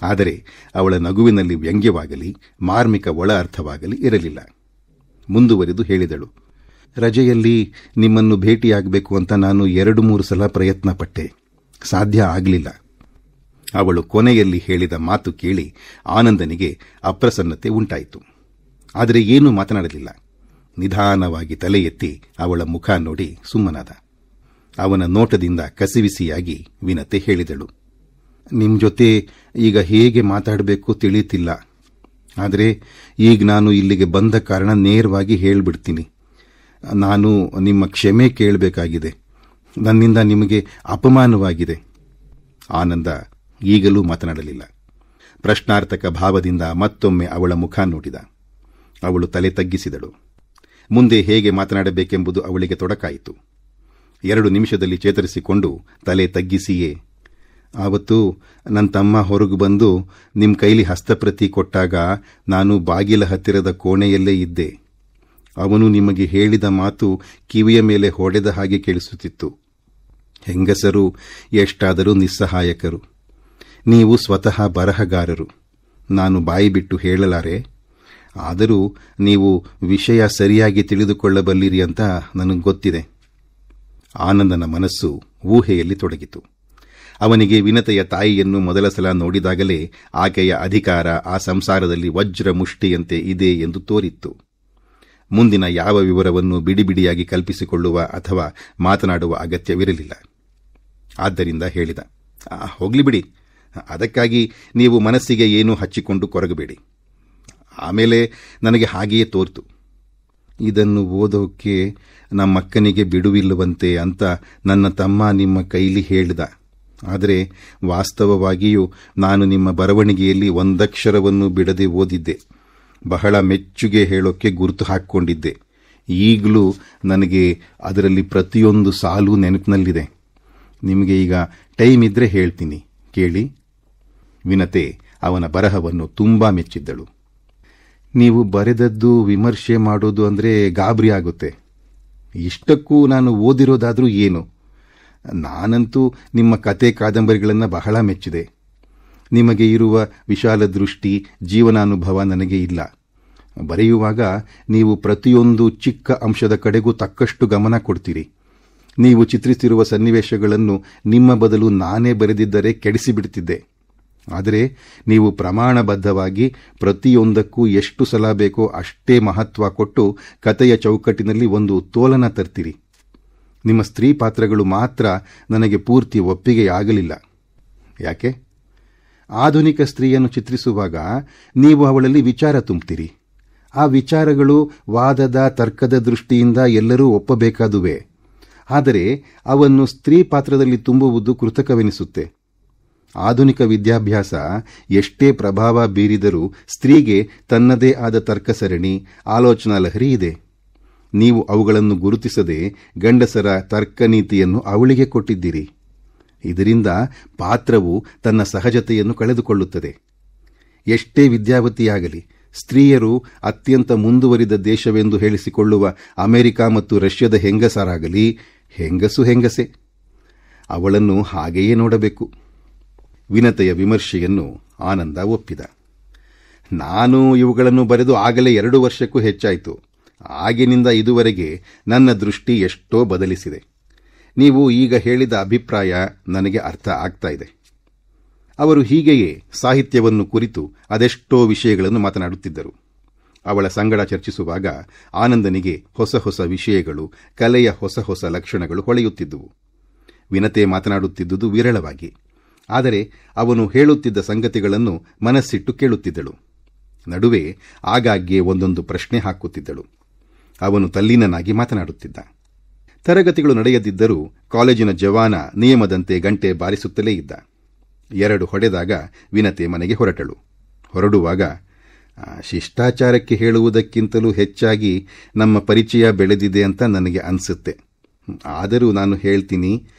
ಆದರೆ ಅವಳ ನಗುವಿನಲ್ಲಿ ವ್ಯಂಗ್ಯವಾಗಲಿ ಮಾರ್ಮಿಕ ಒಳ ಅರ್ಥವಾಗಲಿ ಇರಲಿಲ್ಲ. ಮುಂದುವರಿದು ಹೇಳಿದಳು, ರಜೆಯಲ್ಲಿ ನಿಮ್ಮನ್ನು ಭೇಟಿಯಾಗಬೇಕು ಅಂತ ನಾನು 2-3 ಸಲ ಪ್ರಯತ್ನ ಪಟ್ಟೆ, ಸಾಧ್ಯ ಆಗಲಿಲ್ಲ. ಅವಳು ಕೊನೆಯಲ್ಲಿ ಹೇಳಿದ ಮಾತು ಕೇಳಿ ಆನಂದನಿಗೆ ಅಪ್ರಸನ್ನತೆ ಉಂಟಾಯಿತು. ಆದರೆ ಏನೂ ಮಾತನಾಡಲಿಲ್ಲ. ನಿಧಾನವಾಗಿ ತಲೆ ಎತ್ತಿ ಅವಳ ಮುಖ ನೋಡಿ ಸುಮ್ಮನಾದ. ಅವನ ನೋಟದಿಂದ ಕಸಿವಿಸಿಯಾಗಿ ವಿನತೆ ಹೇಳಿದಳು, ನಿಮ್ಮ ಜೊತೆ ಈಗ ಹೇಗೆ ಮಾತಾಡಬೇಕು ತಿಳಿಯುತ್ತಿಲ್ಲ. ಆದರೆ ಈಗ ನಾನು ಇಲ್ಲಿಗೆ ಬಂದ ಕಾರಣ ನೇರವಾಗಿ ಹೇಳಿಬಿಡ್ತೀನಿ. ನಾನು ನಿಮ್ಮ ಕ್ಷಮೆ ಕೇಳಬೇಕಾಗಿದೆ. ನನ್ನಿಂದ ನಿಮಗೆ ಅಪಮಾನವಾಗಿದೆ. ಆನಂದ ಈಗಲೂ ಮಾತನಾಡಲಿಲ್ಲ. ಪ್ರಶ್ನಾರ್ಥಕ ಭಾವದಿಂದ ಮತ್ತೊಮ್ಮೆ ಅವಳ ಮುಖ ನೋಡಿದ. ಅವಳು ತಲೆ ತಗ್ಗಿಸಿದಳು. ಮುಂದೆ ಹೇಗೆ ಮಾತನಾಡಬೇಕೆಂಬುದು ಅವಳಿಗೆ ತೊಡಕಾಯಿತು. 2 ನಿಮಿಷದಲ್ಲಿ ಚೇತರಿಸಿಕೊಂಡು ತಲೆ ತಗ್ಗಿಸಿಯೇ, ಆವತ್ತು ನನ್ನ ತಮ್ಮ ಹೊರಗು ಬಂದು ನಿಮ್ಮ ಕೈಲಿ ಹಸ್ತಪ್ರತಿ ಕೊಟ್ಟಾಗ ನಾನು ಬಾಗಿಲ ಹತ್ತಿರದ ಕೋಣೆಯಲ್ಲೇ ಇದ್ದೆ. ಅವನು ನಿಮಗೆ ಹೇಳಿದ ಮಾತು ಕಿವಿಯ ಮೇಲೆ ಹೊಡೆದ ಹಾಗೆ ಕೇಳಿಸುತ್ತಿತ್ತು. ಹೆಂಗಸರು ಎಷ್ಟಾದರೂ ನಿಸ್ಸಹಾಯಕರು. ನೀವು ಸ್ವತಃ ಬರಹಗಾರರು. ನಾನು ಬಾಯಿ ಬಿಟ್ಟು ಹೇಳಲಾರೆ. ಆದರೂ ನೀವು ವಿಷಯ ಸರಿಯಾಗಿ ತಿಳಿದುಕೊಳ್ಳಬಲ್ಲಿರಿ ಅಂತ ನನಗೆ ಗೊತ್ತಿದೆ. ಆನಂದನ ಮನಸ್ಸು ಊಹೆಯಲ್ಲಿ ತೊಡಗಿತು. ಅವನಿಗೆ ವಿನತೆಯ ತಾಯಿಯನ್ನು ಮೊದಲ ಸಲ ನೋಡಿದಾಗಲೇ ಆಕೆಯ ಅಧಿಕಾರ ಆ ಸಂಸಾರದಲ್ಲಿ ವಜ್ರ ಮುಷ್ಟಿಯಂತೆ ಇದೆ ಎಂದು ತೋರಿತ್ತು. ಮುಂದಿನ ಯಾವ ವಿವರವನ್ನು ಬಿಡಿಬಿಡಿಯಾಗಿ ಕಲ್ಪಿಸಿಕೊಳ್ಳುವ ಅಥವಾ ಮಾತನಾಡುವ ಅಗತ್ಯವಿರಲಿಲ್ಲ. ಆದ್ದರಿಂದ ಹೇಳಿದ, ಹೋಗ್ಲಿ ಬಿಡಿ, ಅದಕ್ಕಾಗಿ ನೀವು ಮನಸ್ಸಿಗೆ ಏನೂ ಹಚ್ಚಿಕೊಂಡು ಕೊರಗಬೇಡಿ. ಆಮೇಲೆ ನನಗೆ ಹಾಗೆಯೇ ತೋರ್ತು, ಇದನ್ನು ಓದೋಕೆ ನಮ್ಮಕ್ಕನಿಗೆ ಬಿಡುವಿಲ್ಲವಂತೆ ಅಂತ ನನ್ನ ತಮ್ಮ ನಿಮ್ಮ ಕೈಲಿ ಹೇಳಿದ. ಆದರೆ ವಾಸ್ತವವಾಗಿಯೂ ನಾನು ನಿಮ್ಮ ಬರವಣಿಗೆಯಲ್ಲಿ ಒಂದಕ್ಷರವನ್ನು ಬಿಡದೆ ಓದಿದ್ದೆ. ಬಹಳ ಮೆಚ್ಚುಗೆ ಹೇಳೋಕ್ಕೆ ಗುರುತು ಹಾಕ್ಕೊಂಡಿದ್ದೆ. ಈಗಲೂ ನನಗೆ ಅದರಲ್ಲಿ ಪ್ರತಿಯೊಂದು ಸಾಲು ನೆನಪಿನಲ್ಲಿದೆ. ನಿಮಗೆ ಈಗ ಟೈಮ್ ಇದ್ರೆ ಹೇಳ್ತೀನಿ, ಕೇಳಿ. ವಿನತೆ ಅವನ ಬರಹವನ್ನು ತುಂಬಾ ಮೆಚ್ಚಿದ್ದಳು. ನೀವು ಬರೆದದ್ದು ವಿಮರ್ಶೆ ಮಾಡೋದು ಅಂದರೆ ಗಾಬರಿ ಆಗುತ್ತೆ. ಇಷ್ಟಕ್ಕೂ ನಾನು ಓದಿರೋದಾದರೂ ಏನು? ನಾನಂತೂ ನಿಮ್ಮ ಕತೆ ಕಾದಂಬರಿಗಳನ್ನು ಬಹಳ ಮೆಚ್ಚಿದೆ. ನಿಮಗೆ ಇರುವ ವಿಶಾಲ ದೃಷ್ಟಿ, ಜೀವನಾನುಭವ ನನಗೆ ಇಲ್ಲ. ಬರೆಯುವಾಗ ನೀವು ಪ್ರತಿಯೊಂದು ಚಿಕ್ಕ ಅಂಶದ ಕಡೆಗೂ ತಕ್ಕಷ್ಟು ಗಮನ ಕೊಡ್ತೀರಿ. ನೀವು ಚಿತ್ರಿಸಿರುವ ಸನ್ನಿವೇಶಗಳನ್ನು ನಿಮ್ಮ ಬದಲು ನಾನೇ ಬರೆದಿದ್ದರೆ ಕೆಡಿಸಿಬಿಡ್ತಿದ್ದೆ. ಆದರೆ ನೀವು ಪ್ರಮಾಣಬದ್ಧವಾಗಿ ಪ್ರತಿಯೊಂದಕ್ಕೂ ಎಷ್ಟು ಸಲ ಬೇಕೋ ಅಷ್ಟೇ ಮಹತ್ವ ಕೊಟ್ಟು ಕಥೆಯ ಚೌಕಟ್ಟಿನಲ್ಲಿ ಒಂದು ಉತ್ತೋಲನ ತರ್ತೀರಿ. ನಿಮ್ಮ ಸ್ತ್ರೀ ಪಾತ್ರಗಳು ಮಾತ್ರ ನನಗೆ ಪೂರ್ತಿ ಒಪ್ಪಿಗೆಯಾಗಲಿಲ್ಲ. ಯಾಕೆ? ಆಧುನಿಕ ಸ್ತ್ರೀಯನ್ನು ಚಿತ್ರಿಸುವಾಗ ನೀವು ಅವಳಲ್ಲಿ ವಿಚಾರ ತುಂಬುತ್ತೀರಿ. ಆ ವಿಚಾರಗಳು ವಾದದ ತರ್ಕದ ದೃಷ್ಟಿಯಿಂದ ಎಲ್ಲರೂ ಒಪ್ಪಬೇಕಾದುವೆ. ಆದರೆ ಅವನ್ನು ಸ್ತ್ರೀ ಪಾತ್ರದಲ್ಲಿ ತುಂಬುವುದು ಕೃತಕವೆನಿಸುತ್ತೆ. ಆಧುನಿಕ ವಿದ್ಯಾಭ್ಯಾಸ ಎಷ್ಟೇ ಪ್ರಭಾವ ಬೀರಿದರೂ ಸ್ತ್ರೀಗೆ ತನ್ನದೇ ಆದ ತರ್ಕಸರಣಿ, ಆಲೋಚನಾ ಲಹರಿ ಇದೆ. ನೀವು ಅವುಗಳನ್ನು ಗುರುತಿಸದೆ ಗಂಡಸರ ತರ್ಕನೀತಿಯನ್ನು ಅವಳಿಗೆ ಕೊಟ್ಟಿದ್ದೀರಿ. ಇದರಿಂದ ಪಾತ್ರವು ತನ್ನ ಸಹಜತೆಯನ್ನು ಕಳೆದುಕೊಳ್ಳುತ್ತದೆ. ಎಷ್ಟೇ ವಿದ್ಯಾವತಿಯಾಗಲಿ, ಸ್ತ್ರೀಯರು ಅತ್ಯಂತ ಮುಂದುವರಿದ ದೇಶವೆಂದು ಹೇಳಿಸಿಕೊಳ್ಳುವ ಅಮೆರಿಕ ಮತ್ತು ರಷ್ಯಾದ ಹೆಂಗಸರಾಗಲಿ ಹೆಂಗಸು ಹೆಂಗಸೆ. ಅವಳನ್ನು ಹಾಗೆಯೇ ನೋಡಬೇಕು. ವಿನತೆಯ ವಿಮರ್ಶೆಯನ್ನು ಆನಂದ ಒಪ್ಪಿದ. ನಾನು ಇವುಗಳನ್ನು ಬರೆದು ಆಗಲೇ 2 ವರ್ಷಕ್ಕೂ ಹೆಚ್ಚಾಯಿತು. ಆಗಿನಿಂದ ಇದುವರೆಗೆ ನನ್ನ ದೃಷ್ಟಿ ಎಷ್ಟೋ ಬದಲಿಸಿದೆ. ನೀವು ಈಗ ಹೇಳಿದ ಅಭಿಪ್ರಾಯ ನನಗೆ ಅರ್ಥ ಆಗ್ತಾ ಇದೆ. ಅವರು ಹೀಗೆಯೇ ಸಾಹಿತ್ಯವನ್ನು ಕುರಿತು ಅದೆಷ್ಟೋ ವಿಷಯಗಳನ್ನು ಮಾತನಾಡುತ್ತಿದ್ದರು. ಅವಳ ಸಂಗಡ ಚರ್ಚಿಸುವಾಗ ಆನಂದನಿಗೆ ಹೊಸ ಹೊಸ ವಿಷಯಗಳು, ಕಲೆಯ ಹೊಸ ಹೊಸ ಲಕ್ಷಣಗಳು ಹೊಳೆಯುತ್ತಿದ್ದುವು. ವಿನತೆ ಮಾತನಾಡುತ್ತಿದ್ದುದು ವಿರಳವಾಗಿ. ಆದರೆ ಅವನು ಹೇಳುತ್ತಿದ್ದ ಸಂಗತಿಗಳನ್ನು ಮನಸ್ಸಿಟ್ಟು ಕೇಳುತ್ತಿದ್ದಳು. ನಡುವೆ ಆಗಾಗ್ಗೆ ಒಂದೊಂದು ಪ್ರಶ್ನೆ ಹಾಕುತ್ತಿದ್ದಳು. ಅವನು ತಲ್ಲೀನನಾಗಿ ಮಾತನಾಡುತ್ತಿದ್ದ. ತರಗತಿಗಳು ನಡೆಯದಿದ್ದರೂ ಕಾಲೇಜಿನ ಜವಾನ ನಿಯಮದಂತೆ ಗಂಟೆ ಬಾರಿಸುತ್ತಲೇ ಇದ್ದ. 2 ಹೊಡೆದಾಗ ವಿನತೆ ಮನೆಗೆ ಹೊರಟಳು. ಹೊರಡುವಾಗ, ಶಿಷ್ಟಾಚಾರಕ್ಕೆ ಹೇಳುವುದಕ್ಕಿಂತಲೂ ಹೆಚ್ಚಾಗಿ ನಮ್ಮ ಪರಿಚಯ ಬೆಳೆದಿದೆ ಅಂತ ನನಗೆ ಅನಿಸುತ್ತೆ. ಆದರೂ ನಾನು ಹೇಳ್ತೀನಿ,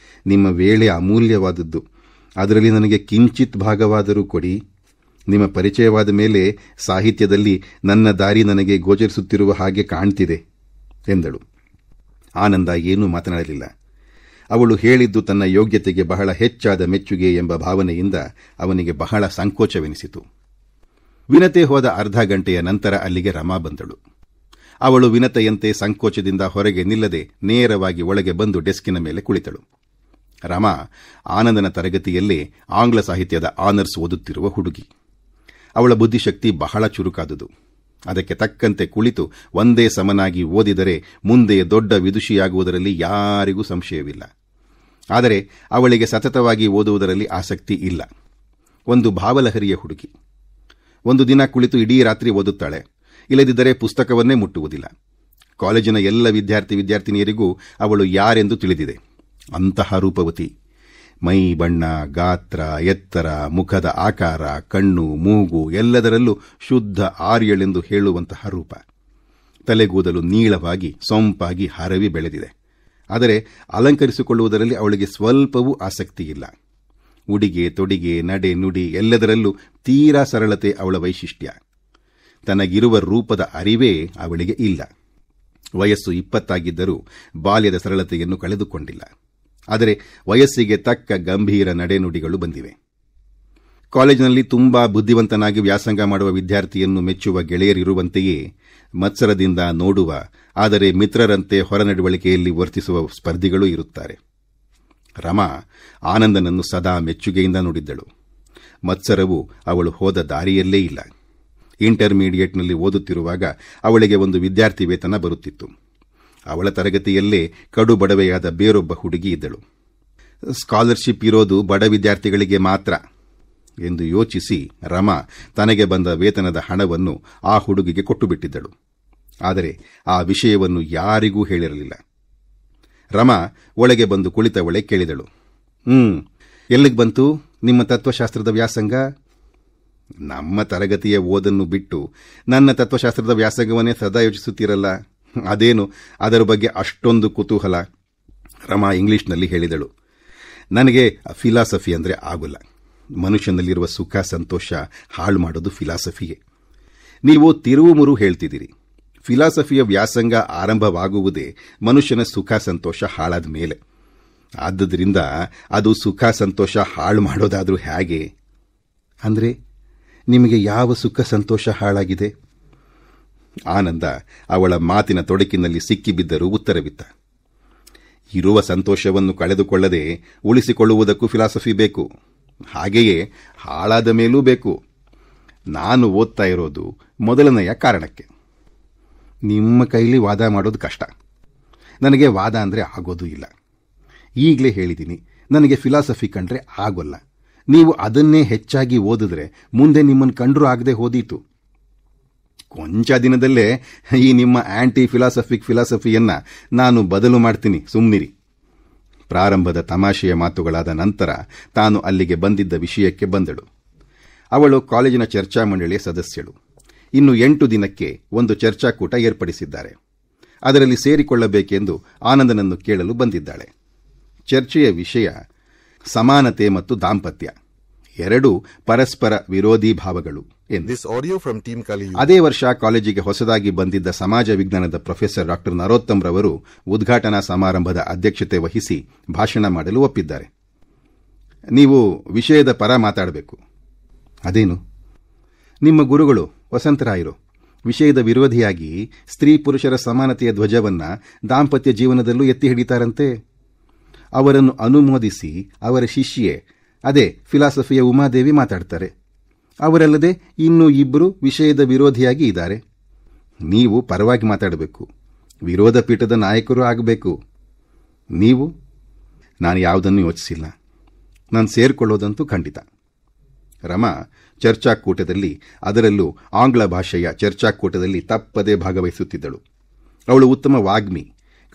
ನಿಮ್ಮ ವೇಳೆ ಅಮೂಲ್ಯವಾದದ್ದು. ಅದರಲ್ಲಿ ನನಗೆ ಕಿಂಚಿತ್ ಭಾಗವಾದರೂ ಕೊಡಿ. ನಿಮ್ಮ ಪರಿಚಯವಾದ ಮೇಲೆ ಸಾಹಿತ್ಯದಲ್ಲಿ ನನ್ನ ದಾರಿ ನನಗೆ ಗೋಚರಿಸುತ್ತಿರುವ ಹಾಗೆ ಕಾಣ್ತಿದೆ ಎಂದಳು. ಆನಂದ ಏನೂ ಮಾತನಾಡಲಿಲ್ಲ. ಅವಳು ಹೇಳಿದ್ದು ತನ್ನ ಯೋಗ್ಯತೆಗೆ ಬಹಳ ಹೆಚ್ಚಾದ ಮೆಚ್ಚುಗೆ ಎಂಬ ಭಾವನೆಯಿಂದ ಅವನಿಗೆ ಬಹಳ ಸಂಕೋಚವೆನಿಸಿತು. ವಿನತೆ ಹೋದ ಅರ್ಧ ಗಂಟೆಯ ನಂತರ ಅಲ್ಲಿಗೆ ರಮಾ ಬಂದಳು. ಅವಳು ವಿನತೆಯಂತೆ ಸಂಕೋಚದಿಂದ ಹೊರಗೆ ನಿಲ್ಲದೆ ನೇರವಾಗಿ ಒಳಗೆ ಬಂದು ಡೆಸ್ಕಿನ ಮೇಲೆ ಕುಳಿತಳು. ರಮಾ ಆನಂದನ ತರಗತಿಯಲ್ಲೇ ಆಂಗ್ಲ ಸಾಹಿತ್ಯದ ಆನರ್ಸ್ ಓದುತ್ತಿರುವ ಹುಡುಗಿ. ಅವಳ ಬುದ್ಧಿಶಕ್ತಿ ಬಹಳ ಚುರುಕಾದುದು. ಅದಕ್ಕೆ ತಕ್ಕಂತೆ ಕುಳಿತು ಒಂದೇ ಸಮನಾಗಿ ಓದಿದರೆ ಮುಂದೆ ದೊಡ್ಡ ವಿದುಷಿಯಾಗುವುದರಲ್ಲಿ ಯಾರಿಗೂ ಸಂಶಯವಿಲ್ಲ. ಆದರೆ ಅವಳಿಗೆ ಸತತವಾಗಿ ಓದುವುದರಲ್ಲಿ ಆಸಕ್ತಿ ಇಲ್ಲ. ಒಂದು ಭಾವಲಹರಿಯ ಹುಡುಗಿ. ಒಂದು ದಿನ ಕುಳಿತು ಇಡೀ ರಾತ್ರಿ ಓದುತ್ತಾಳೆ. ಇಲ್ಲದಿದ್ದರೆ ಪುಸ್ತಕವನ್ನೇ ಮುಟ್ಟುವುದಿಲ್ಲ. ಕಾಲೇಜಿನ ಎಲ್ಲ ವಿದ್ಯಾರ್ಥಿನಿಯರಿಗೂ ಅವಳು ಯಾರೆಂದು ತಿಳಿದಿದೆ. ಅಂತಹ ರೂಪವತಿ. ಮೈ ಬಣ್ಣ, ಗಾತ್ರ, ಎತ್ತರ, ಮುಖದ ಆಕಾರ, ಕಣ್ಣು, ಮೂಗು ಎಲ್ಲದರಲ್ಲೂ ಶುದ್ಧ ಆರ್ಯಳೆಂದು ಹೇಳುವಂತಹ ರೂಪ. ತಲೆಗೂದಲು ನೀಳವಾಗಿ ಸೊಂಪಾಗಿ ಹರವಿ ಬೆಳೆದಿದೆ. ಆದರೆ ಅಲಂಕರಿಸಿಕೊಳ್ಳುವುದರಲ್ಲಿ ಅವಳಿಗೆ ಸ್ವಲ್ಪವೂ ಆಸಕ್ತಿಯಿಲ್ಲ. ಉಡಿಗೆ ತೊಡಿಗೆ, ನಡೆ ನುಡಿ ಎಲ್ಲದರಲ್ಲೂ ತೀರಾ ಸರಳತೆ ಅವಳ ವೈಶಿಷ್ಟ್ಯ. ತನಗಿರುವ ರೂಪದ ಅರಿವೇ ಅವಳಿಗೆ ಇಲ್ಲ. ವಯಸ್ಸು 20 ಆಗಿದ್ದರೂ ಬಾಲ್ಯದ ಸರಳತೆಯನ್ನು ಕಳೆದುಕೊಂಡಿಲ್ಲ. ಆದರೆ ವಯಸ್ಸಿಗೆ ತಕ್ಕ ಗಂಭೀರ ನಡೆನುಡಿಗಳು ಬಂದಿವೆ. ಕಾಲೇಜಿನಲ್ಲಿ ತುಂಬಾ ಬುದ್ಧಿವಂತನಾಗಿ ವ್ಯಾಸಂಗ ಮಾಡುವ ವಿದ್ಯಾರ್ಥಿಯನ್ನು ಮೆಚ್ಚುವ ಗೆಳೆಯರಿರುವಂತೆಯೇ ಮತ್ಸರದಿಂದ ನೋಡುವ, ಆದರೆ ಮಿತ್ರರಂತೆ ಹೊರನಡವಳಿಕೆಯಲ್ಲಿ ವರ್ತಿಸುವ ಸ್ಪರ್ಧಿಗಳೂ ಇರುತ್ತಾರೆ. ರಮಾ ಆನಂದನನ್ನು ಸದಾ ಮೆಚ್ಚುಗೆಯಿಂದ ನೋಡಿದ್ದಳು. ಮತ್ಸರವು ಅವಳು ಹೋದ ದಾರಿಯಲ್ಲೇ ಇಲ್ಲ. ಇಂಟರ್ಮೀಡಿಯೇಟ್ನಲ್ಲಿ ಓದುತ್ತಿರುವಾಗ ಅವಳಿಗೆ ಒಂದು ವಿದ್ಯಾರ್ಥಿ ವೇತನ ಬರುತ್ತಿತ್ತು. ಅವಳ ತರಗತಿಯಲ್ಲೇ ಕಡು ಬಡವೆಯಾದ ಬೇರೊಬ್ಬ ಹುಡುಗಿ ಇದ್ದಳು. ಸ್ಕಾಲರ್ಶಿಪ್ ಇರೋದು ಬಡ ವಿದ್ಯಾರ್ಥಿಗಳಿಗೆ ಮಾತ್ರ ಎಂದು ಯೋಚಿಸಿ ರಮಾ ತನಗೆ ಬಂದ ವೇತನದ ಹಣವನ್ನು ಆ ಹುಡುಗಿಗೆ ಕೊಟ್ಟುಬಿಟ್ಟಿದ್ದಳು. ಆದರೆ ಆ ವಿಷಯವನ್ನು ಯಾರಿಗೂ ಹೇಳಿರಲಿಲ್ಲ. ರಮಾ ಒಳಗೆ ಬಂದು ಕುಳಿತವಳೆ ಕೇಳಿದಳು, ಎಲ್ಲಿಗೆ ಬಂತು ನಿಮ್ಮ ತತ್ವಶಾಸ್ತ್ರದ ವ್ಯಾಸಂಗ? ನಮ್ಮ ತರಗತಿಯ ಓದನ್ನು ಬಿಟ್ಟು ನನ್ನ ತತ್ವಶಾಸ್ತ್ರದ ವ್ಯಾಸಂಗವನ್ನೇ ಸದಾ ಯೋಚಿಸುತ್ತೀರಲ್ಲ, ಅದೇನು ಅದರ ಬಗ್ಗೆ ಅಷ್ಟೊಂದು ಕುತೂಹಲ? ರಮಾ ಇಂಗ್ಲಿಷ್ನಲ್ಲಿ ಹೇಳಿದಳು. ನನಗೆ ಫಿಲಾಸಫಿ ಅಂದರೆ ಆಗೋಲ್ಲ. ಮನುಷ್ಯನಲ್ಲಿರುವ ಸುಖ ಸಂತೋಷ ಹಾಳು ಮಾಡೋದು ಫಿಲಾಸಫಿಯೇ. ನೀವು ತಿರುವುಮುರು ಹೇಳ್ತಿದ್ದೀರಿ. ಫಿಲಾಸಫಿಯ ವ್ಯಾಸಂಗ ಆರಂಭವಾಗುವುದೇ ಮನುಷ್ಯನ ಸುಖ ಸಂತೋಷ ಹಾಳಾದ ಮೇಲೆ. ಆದ್ದರಿಂದ ಅದು ಸುಖ ಸಂತೋಷ ಹಾಳು ಮಾಡೋದಾದ್ರೂ ಹೇಗೆ? ಅಂದರೆ ನಿಮಗೆ ಯಾವ ಸುಖ ಸಂತೋಷ ಹಾಳಾಗಿದೆ? ಆನಂದ ಅವಳ ಮಾತಿನ ತೊಡಕಿನಲ್ಲಿ ಸಿಕ್ಕಿಬಿದ್ದರೂ ಉತ್ತರವಿತ್ತ. ಇರುವ ಸಂತೋಷವನ್ನು ಕಳೆದುಕೊಳ್ಳದೆ ಉಳಿಸಿಕೊಳ್ಳುವುದಕ್ಕೂ ಫಿಲಾಸಫಿ ಬೇಕು. ಹಾಗೆಯೇ ಹಾಳಾದ ಮೇಲೂ ಬೇಕು. ನಾನು ಓದ್ತಾ ಇರೋದು ಮೊದಲನೆಯ ಕಾರಣಕ್ಕೆ. ನಿಮ್ಮ ಕೈಲಿ ವಾದ ಮಾಡೋದು ಕಷ್ಟ. ನನಗೆ ವಾದ ಅಂದರೆ ಆಗೋದೂ ಇಲ್ಲ. ಈಗಲೇ ಹೇಳಿದ್ದೀನಿ, ನನಗೆ ಫಿಲಾಸಫಿ ಕಂಡ್ರೆ ಆಗೋಲ್ಲ. ನೀವು ಅದನ್ನೇ ಹೆಚ್ಚಾಗಿ ಓದಿದ್ರೆ ಮುಂದೆ ನಿಮ್ಮನ್ನು ಕಂಡ್ರೂ ಆಗದೆ ಹೋದೀತು. ಕೊಂಚ ದಿನದಲ್ಲೇ ಈ ನಿಮ್ಮ ಆಂಟಿ ಫಿಲಾಸಫಿಯನ್ನ ನಾನು ಬದಲು ಮಾಡ್ತೀನಿ, ಸುಮ್ಮನಿರಿ. ಪ್ರಾರಂಭದ ತಮಾಷೆಯ ಮಾತುಗಳಾದ ನಂತರ ತಾನು ಅಲ್ಲಿಗೆ ಬಂದಿದ್ದ ವಿಷಯಕ್ಕೆ ಬಂದಳು. ಅವಳು ಕಾಲೇಜಿನ ಚರ್ಚಾ ಮಂಡಳಿಯ ಸದಸ್ಯಳು. ಇನ್ನು 8 ದಿನಕ್ಕೆ ಒಂದು ಚರ್ಚಾಕೂಟ ಏರ್ಪಡಿಸಿದ್ದಾರೆ. ಅದರಲ್ಲಿ ಸೇರಿಕೊಳ್ಳಬೇಕೆಂದು ಆನಂದನನ್ನು ಕೇಳಲು ಬಂದಿದ್ದಾಳೆ. ಚರ್ಚೆಯ ವಿಷಯ ಸಮಾನತೆ ಮತ್ತು ದಾಂಪತ್ಯ, ಎರಡೂ ಪರಸ್ಪರ ವಿರೋಧಿ ಭಾವಗಳು ಎಂದು. ಅದೇ ವರ್ಷ ಕಾಲೇಜಿಗೆ ಹೊಸದಾಗಿ ಬಂದಿದ್ದ ಸಮಾಜ ವಿಜ್ಞಾನದ ಪ್ರೊಫೆಸರ್ ಡಾ ನರೋತ್ತಮ್ ರವರು ಉದ್ಘಾಟನಾ ಸಮಾರಂಭದ ಅಧ್ಯಕ್ಷತೆ ವಹಿಸಿ ಭಾಷಣ ಮಾಡಲು ಒಪ್ಪಿದ್ದಾರೆ. ನೀವು ವಿಷಯದ ಪರ ಮಾತಾಡಬೇಕು. ಅದೇನು? ನಿಮ್ಮ ಗುರುಗಳು ವಸಂತರಾಯರು ವಿಷಯದ ವಿರೋಧಿಯಾಗಿ ಸ್ತ್ರೀ ಪುರುಷರ ಸಮಾನತೆಯ ಧ್ವಜವನ್ನ ದಾಂಪತ್ಯ ಜೀವನದಲ್ಲೂ ಎತ್ತಿ ಹಿಡಿತಾರಂತೆ. ಅವರನ್ನು ಅನುಮೋದಿಸಿ ಅವರ ಶಿಷ್ಯೆ, ಅದೇ ಫಿಲಾಸಫಿಯ ಉಮಾದೇವಿ ಮಾತಾಡ್ತಾರೆ. ಅವರಲ್ಲದೆ ಇನ್ನೂ 2 ವಿಷಯದ ವಿರೋಧಿಯಾಗಿ ಇದ್ದಾರೆ. ನೀವು ಪರವಾಗಿ ಮಾತಾಡಬೇಕು, ವಿರೋಧ ಪೀಠದ ನಾಯಕರು ಆಗಬೇಕು. ನೀವು? ನಾನು ಯಾವುದನ್ನು ಯೋಚಿಸಿಲ್ಲ. ನಾನು ಸೇರಿಕೊಳ್ಳೋದಂತೂ ಖಂಡಿತ. ರಮಾ ಚರ್ಚಾಕೂಟದಲ್ಲಿ, ಅದರಲ್ಲೂ ಆಂಗ್ಲ ಭಾಷೆಯ ಚರ್ಚಾಕೂಟದಲ್ಲಿ ತಪ್ಪದೇ ಭಾಗವಹಿಸುತ್ತಿದ್ದಳು. ಅವಳು ಉತ್ತಮ ವಾಗ್ಮಿ.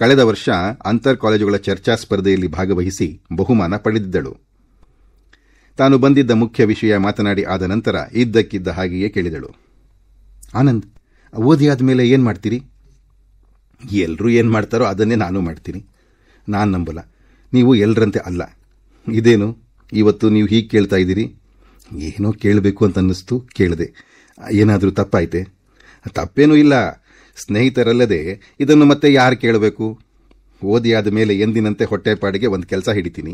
ಕಳೆದ ವರ್ಷ ಅಂತರ್ ಕಾಲೇಜುಗಳ ಚರ್ಚಾ ಸ್ಪರ್ಧೆಯಲ್ಲಿ ಭಾಗವಹಿಸಿ ಬಹುಮಾನ ಪಡೆದಿದ್ದಳು. ತಾನು ಬಂದಿದ್ದ ಮುಖ್ಯ ವಿಷಯ ಮಾತನಾಡಿ ಆದ ನಂತರ ಇದ್ದಕ್ಕಿದ್ದ ಹಾಗೆಯೇ ಕೇಳಿದಳು, ಆನಂದ್, ಓದಿ ಆದಮೇಲೆ ಏನು ಮಾಡ್ತೀರಿ? ಎಲ್ಲರೂ ಏನು ಮಾಡ್ತಾರೋ ಅದನ್ನೇ ನಾನು ಮಾಡ್ತೀನಿ. ನಾನು ನಂಬಲ್ಲ, ನೀವು ಎಲ್ಲರಂತೆ ಅಲ್ಲ. ಇದೇನು ಇವತ್ತು ನೀವು ಹೀಗೆ ಕೇಳ್ತಾ ಇದ್ದೀರಿ? ಏನೋ ಕೇಳಬೇಕು ಅಂತ ಅನ್ನಿಸ್ತು, ಕೇಳಿದೆ. ಏನಾದರೂ ತಪ್ಪಾಯ್ತೆ? ತಪ್ಪೇನೂ ಇಲ್ಲ. ಸ್ನೇಹಿತರಲ್ಲದೆ ಇದನ್ನು ಮತ್ತೆ ಯಾರು ಕೇಳಬೇಕು? ಓದಿಯಾದ ಮೇಲೆ ಎಂದಿನಂತೆ ಹೊಟ್ಟೆಪಾಡಿಗೆ ಒಂದು ಕೆಲಸ ಹಿಡಿತೀನಿ.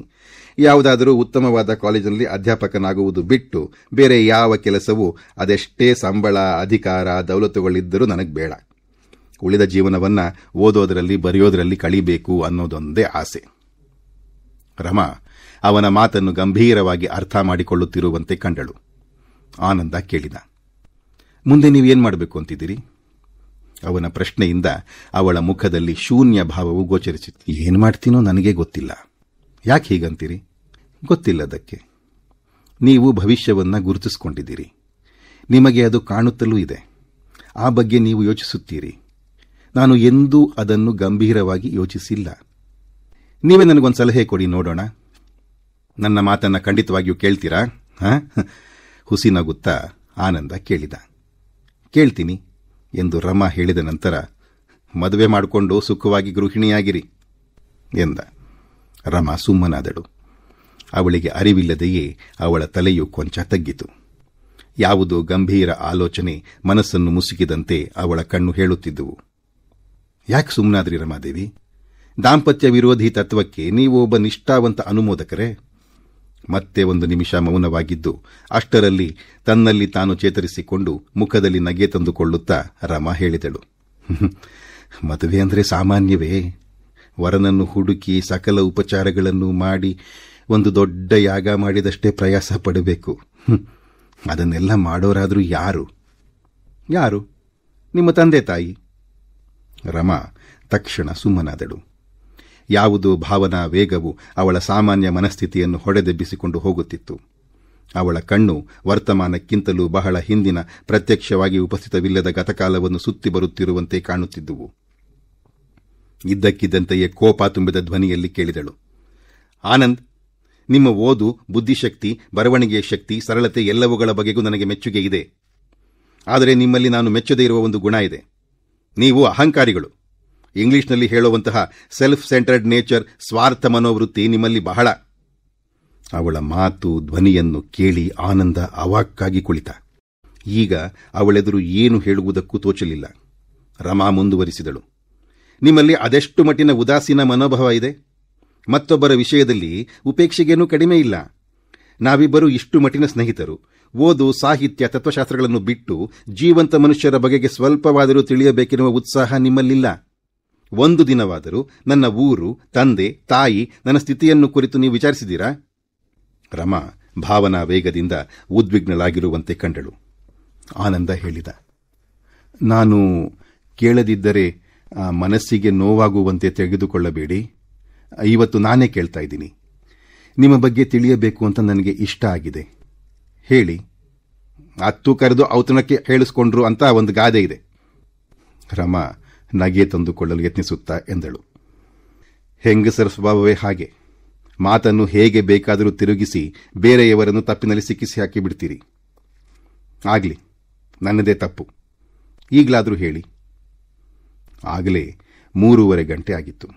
ಯಾವುದಾದರೂ ಉತ್ತಮವಾದ ಕಾಲೇಜಿನಲ್ಲಿ ಅಧ್ಯಾಪಕನಾಗುವುದು ಬಿಟ್ಟು ಬೇರೆ ಯಾವ ಕೆಲಸವೂ, ಅದೆಷ್ಟೇ ಸಂಬಳ, ಅಧಿಕಾರ, ದೌಲತ್ತುಗಳಿದ್ದರೂ ನನಗೆ ಬೇಡ. ಉಳಿದ ಜೀವನವನ್ನ ಓದೋದರಲ್ಲಿ, ಬರೆಯೋದರಲ್ಲಿ ಕಳಿಬೇಕು ಅನ್ನೋದೊಂದೇ ಆಸೆ. ರಮಾ ಅವನ ಮಾತನ್ನು ಗಂಭೀರವಾಗಿ ಅರ್ಥ ಮಾಡಿಕೊಳ್ಳುತ್ತಿರುವಂತೆ ಕಂಡಳು. ಆನಂದ ಕೇಳಿದ, ಮುಂದೆ ನೀವೇನು ಮಾಡಬೇಕು ಅಂತಿದ್ದೀರಿ? ಅವನ ಪ್ರಶ್ನೆಯಿಂದ ಅವಳ ಮುಖದಲ್ಲಿ ಶೂನ್ಯ ಭಾವವು ಗೋಚರಿಸಿತು. ಏನು ಮಾಡ್ತೀನೋ ನನಗೆ ಗೊತ್ತಿಲ್ಲ. ಯಾಕೆ ಹೀಗಂತೀರಿ? ಗೊತ್ತಿಲ್ಲದಕ್ಕೆ. ನೀವು ಭವಿಷ್ಯವನ್ನು ಗುರುತಿಸಿಕೊಂಡಿದ್ದೀರಿ. ನಿಮಗೆ ಅದು ಕಾಣುತ್ತಲೂ ಇದೆ. ಆ ಬಗ್ಗೆ ನೀವು ಯೋಚಿಸುತ್ತೀರಿ. ನಾನು ಎಂದೂ ಅದನ್ನು ಗಂಭೀರವಾಗಿ ಯೋಚಿಸಿಲ್ಲ. ನೀವೇ ನನಗೊಂದು ಸಲಹೆ ಕೊಡಿ ನೋಡೋಣ. ನನ್ನ ಮಾತನ್ನು ಖಂಡಿತವಾಗಿಯೂ ಕೇಳ್ತೀರಾ? ಹುಸಿ ನಗುತ್ತಾ ಆನಂದ ಕೇಳಿದ. ಕೇಳ್ತೀನಿ ಎಂದು ರಮಾ ಹೇಳಿದ ನಂತರ, ಮದುವೆ ಮಾಡಿಕೊಂಡು ಸುಖವಾಗಿ ಗೃಹಿಣಿಯಾಗಿರಿ ಎಂದ. ರಮಾ ಸುಮ್ಮನಾದಳು. ಅವಳಿಗೆ ಅರಿವಿಲ್ಲದೆಯೇ ಅವಳ ತಲೆಯು ಕೊಂಚ ತಗ್ಗಿತು. ಯಾವುದೋ ಗಂಭೀರ ಆಲೋಚನೆ ಮನಸ್ಸನ್ನು ಮುಸುಕಿದಂತೆ ಅವಳ ಕಣ್ಣು ಹೇಳುತ್ತಿದ್ದುವು. ಯಾಕೆ ಸುಮ್ಮನಾದ್ರಿ ರಮಾದೇವಿ? ದಾಂಪತ್ಯ ವಿರೋಧಿ ತತ್ವಕ್ಕೆ ನೀವು ಒಬ್ಬ ನಿಷ್ಠಾವಂತ ಅನುಮೋದಕರೇ? ಮತ್ತೆ ಒಂದು ನಿಮಿಷ ಮೌನವಾಗಿದ್ದು, ಅಷ್ಟರಲ್ಲಿ ತನ್ನಲ್ಲಿ ತಾನು ಚೇತರಿಸಿಕೊಂಡು ಮುಖದಲ್ಲಿ ನಗೆ ತಂದುಕೊಳ್ಳುತ್ತಾ ರಮಾ ಹೇಳಿದಳು, ಮದುವೆ ಅಂದರೆ ಸಾಮಾನ್ಯವೇ? ವರನನ್ನು ಹುಡುಕಿ ಸಕಲ ಉಪಚಾರಗಳನ್ನು ಮಾಡಿ ಒಂದು ದೊಡ್ಡ ಯಾಗ ಮಾಡಿದಷ್ಟೇ ಪ್ರಯಾಸ ಪಡಬೇಕು. ಅದನ್ನೆಲ್ಲ ಮಾಡೋರಾದರೂ ಯಾರು? ಯಾರು? ನಿಮ್ಮ ತಂದೆ ತಾಯಿ. ರಮಾ ತಕ್ಷಣ ಸುಮ್ಮನಾದಳು. ಯಾವುದೋ ಭಾವನಾ ವೇಗವು ಅವಳ ಸಾಮಾನ್ಯ ಮನಸ್ಥಿತಿಯನ್ನು ಹೊಡೆದೆಬ್ಬಿಸಿಕೊಂಡು ಹೋಗುತ್ತಿತ್ತು. ಅವಳ ಕಣ್ಣು ವರ್ತಮಾನಕ್ಕಿಂತಲೂ ಬಹಳ ಹಿಂದಿನ, ಪ್ರತ್ಯಕ್ಷವಾಗಿ ಉಪಸ್ಥಿತವಿಲ್ಲದ ಗತಕಾಲವನ್ನು ಸುತ್ತಿ ಬರುತ್ತಿರುವಂತೆ ಕಾಣುತ್ತಿದ್ದುವು. ಇದ್ದಕ್ಕಿದ್ದಂತೆಯೇ ಕೋಪ ತುಂಬಿದ ಧ್ವನಿಯಲ್ಲಿ ಕೇಳಿದಳು, ಆನಂದ್, ನಿಮ್ಮ ಓದು, ಬುದ್ಧಿಶಕ್ತಿ, ಬರವಣಿಗೆಯ ಶಕ್ತಿ, ಸರಳತೆ ಎಲ್ಲವುಗಳ ಬಗೆಗೂ ನನಗೆ ಮೆಚ್ಚುಗೆ ಇದೆ. ಆದರೆ ನಿಮ್ಮಲ್ಲಿ ನಾನು ಮೆಚ್ಚದೇ ಇರುವ ಒಂದು ಗುಣ ಇದೆ. ನೀವು ಅಹಂಕಾರಿಗಳು. ಇಂಗ್ಲಿಷ್ನಲ್ಲಿ ಹೇಳುವಂತಹ ಸೆಲ್ಫ್ ಸೆಂಟರ್ಡ್ ನೇಚರ್, ಸ್ವಾರ್ಥ ಮನೋವೃತ್ತಿ ನಿಮ್ಮಲ್ಲಿ ಬಹಳ. ಅವಳ ಮಾತು, ಧ್ವನಿಯನ್ನು ಕೇಳಿ ಆನಂದ ಅವಾಕ್ಕಾಗಿ ಕುಳಿತ. ಈಗ ಅವಳೆದುರು ಏನು ಹೇಳುವುದಕ್ಕೂ ತೋಚಲಿಲ್ಲ. ರಮಾ ಮುಂದುವರಿಸಿದಳು, ನಿಮ್ಮಲ್ಲಿ ಅದೆಷ್ಟು ಮಟ್ಟಿನ ಉದಾಸೀನ ಮನೋಭಾವ ಇದೆ. ಮತ್ತೊಬ್ಬರ ವಿಷಯದಲ್ಲಿ ಉಪೇಕ್ಷೆಗೇನೂ ಕಡಿಮೆ ಇಲ್ಲ. ನಾವಿಬ್ಬರೂ ಇಷ್ಟು ಮಟ್ಟಿನ ಸ್ನೇಹಿತರು. ಓದು, ಸಾಹಿತ್ಯ, ತತ್ವಶಾಸ್ತ್ರಗಳನ್ನು ಬಿಟ್ಟು ಜೀವಂತ ಮನುಷ್ಯರ ಬಗೆಗೆ ಸ್ವಲ್ಪವಾದರೂ ತಿಳಿಯಬೇಕೆನ್ನುವ ಉತ್ಸಾಹ ನಿಮ್ಮಲ್ಲಿಲ್ಲ. ಒಂದು ದಿನವಾದರೂ ನನ್ನ ಊರು, ತಂದೆ, ತಾಯಿ, ನನ್ನ ಸ್ಥಿತಿಯನ್ನು ಕುರಿತು ನೀವು ವಿಚಾರಿಸಿದ್ದೀರಾ? ರಮಾ ಭಾವನಾ ವೇಗದಿಂದ ಉದ್ವಿಗ್ನಳಾಗಿರುವಂತೆ ಕಂಡಳು. ಆನಂದ ಹೇಳಿದ, ನಾನು ಕೇಳದಿದ್ದರೆ ಮನಸ್ಸಿಗೆ ನೋವಾಗುವಂತೆ ತೆಗೆದುಕೊಳ್ಳಬೇಡಿ. ಇವತ್ತು ನಾನೇ ಕೇಳ್ತಾ ಇದ್ದೀನಿ. ನಿಮ್ಮ ಬಗ್ಗೆ ತಿಳಿಯಬೇಕು ಅಂತ ನನಗೆ ಇಷ್ಟ ಆಗಿದೆ. ಹೇಳಿ. ಅತ್ತು ಕರೆದು ಔತಣಕ್ಕೆ ಹೇಳಿಸ್ಕೊಂಡ್ರು ಅಂತ ಒಂದು ಗಾದೆ ಇದೆ. ರಮಾ ನಗೆ ತಂದುಕೊಳ್ಳಲು ಯತ್ನಿಸುತ್ತಾ ಎಂದಳು. ಹೆಂಗಸರ ಸ್ವಭಾವವೇ ಹಾಗೆ. ಮಾತನ್ನು ಹೇಗೆ ಬೇಕಾದರೂ ತಿರುಗಿಸಿ ಬೇರೆಯವರನ್ನು ತಪ್ಪಿನಲ್ಲಿ ಸಿಕ್ಕಿಸಿ ಹಾಕಿಬಿಡ್ತೀರಿ. ಆಗ್ಲಿ, ನನ್ನದೇ ತಪ್ಪು. ಈಗಲಾದರೂ ಹೇಳಿ. ಆಗಲೇ 3:30 ಗಂಟೆ ಆಗಿತ್ತು.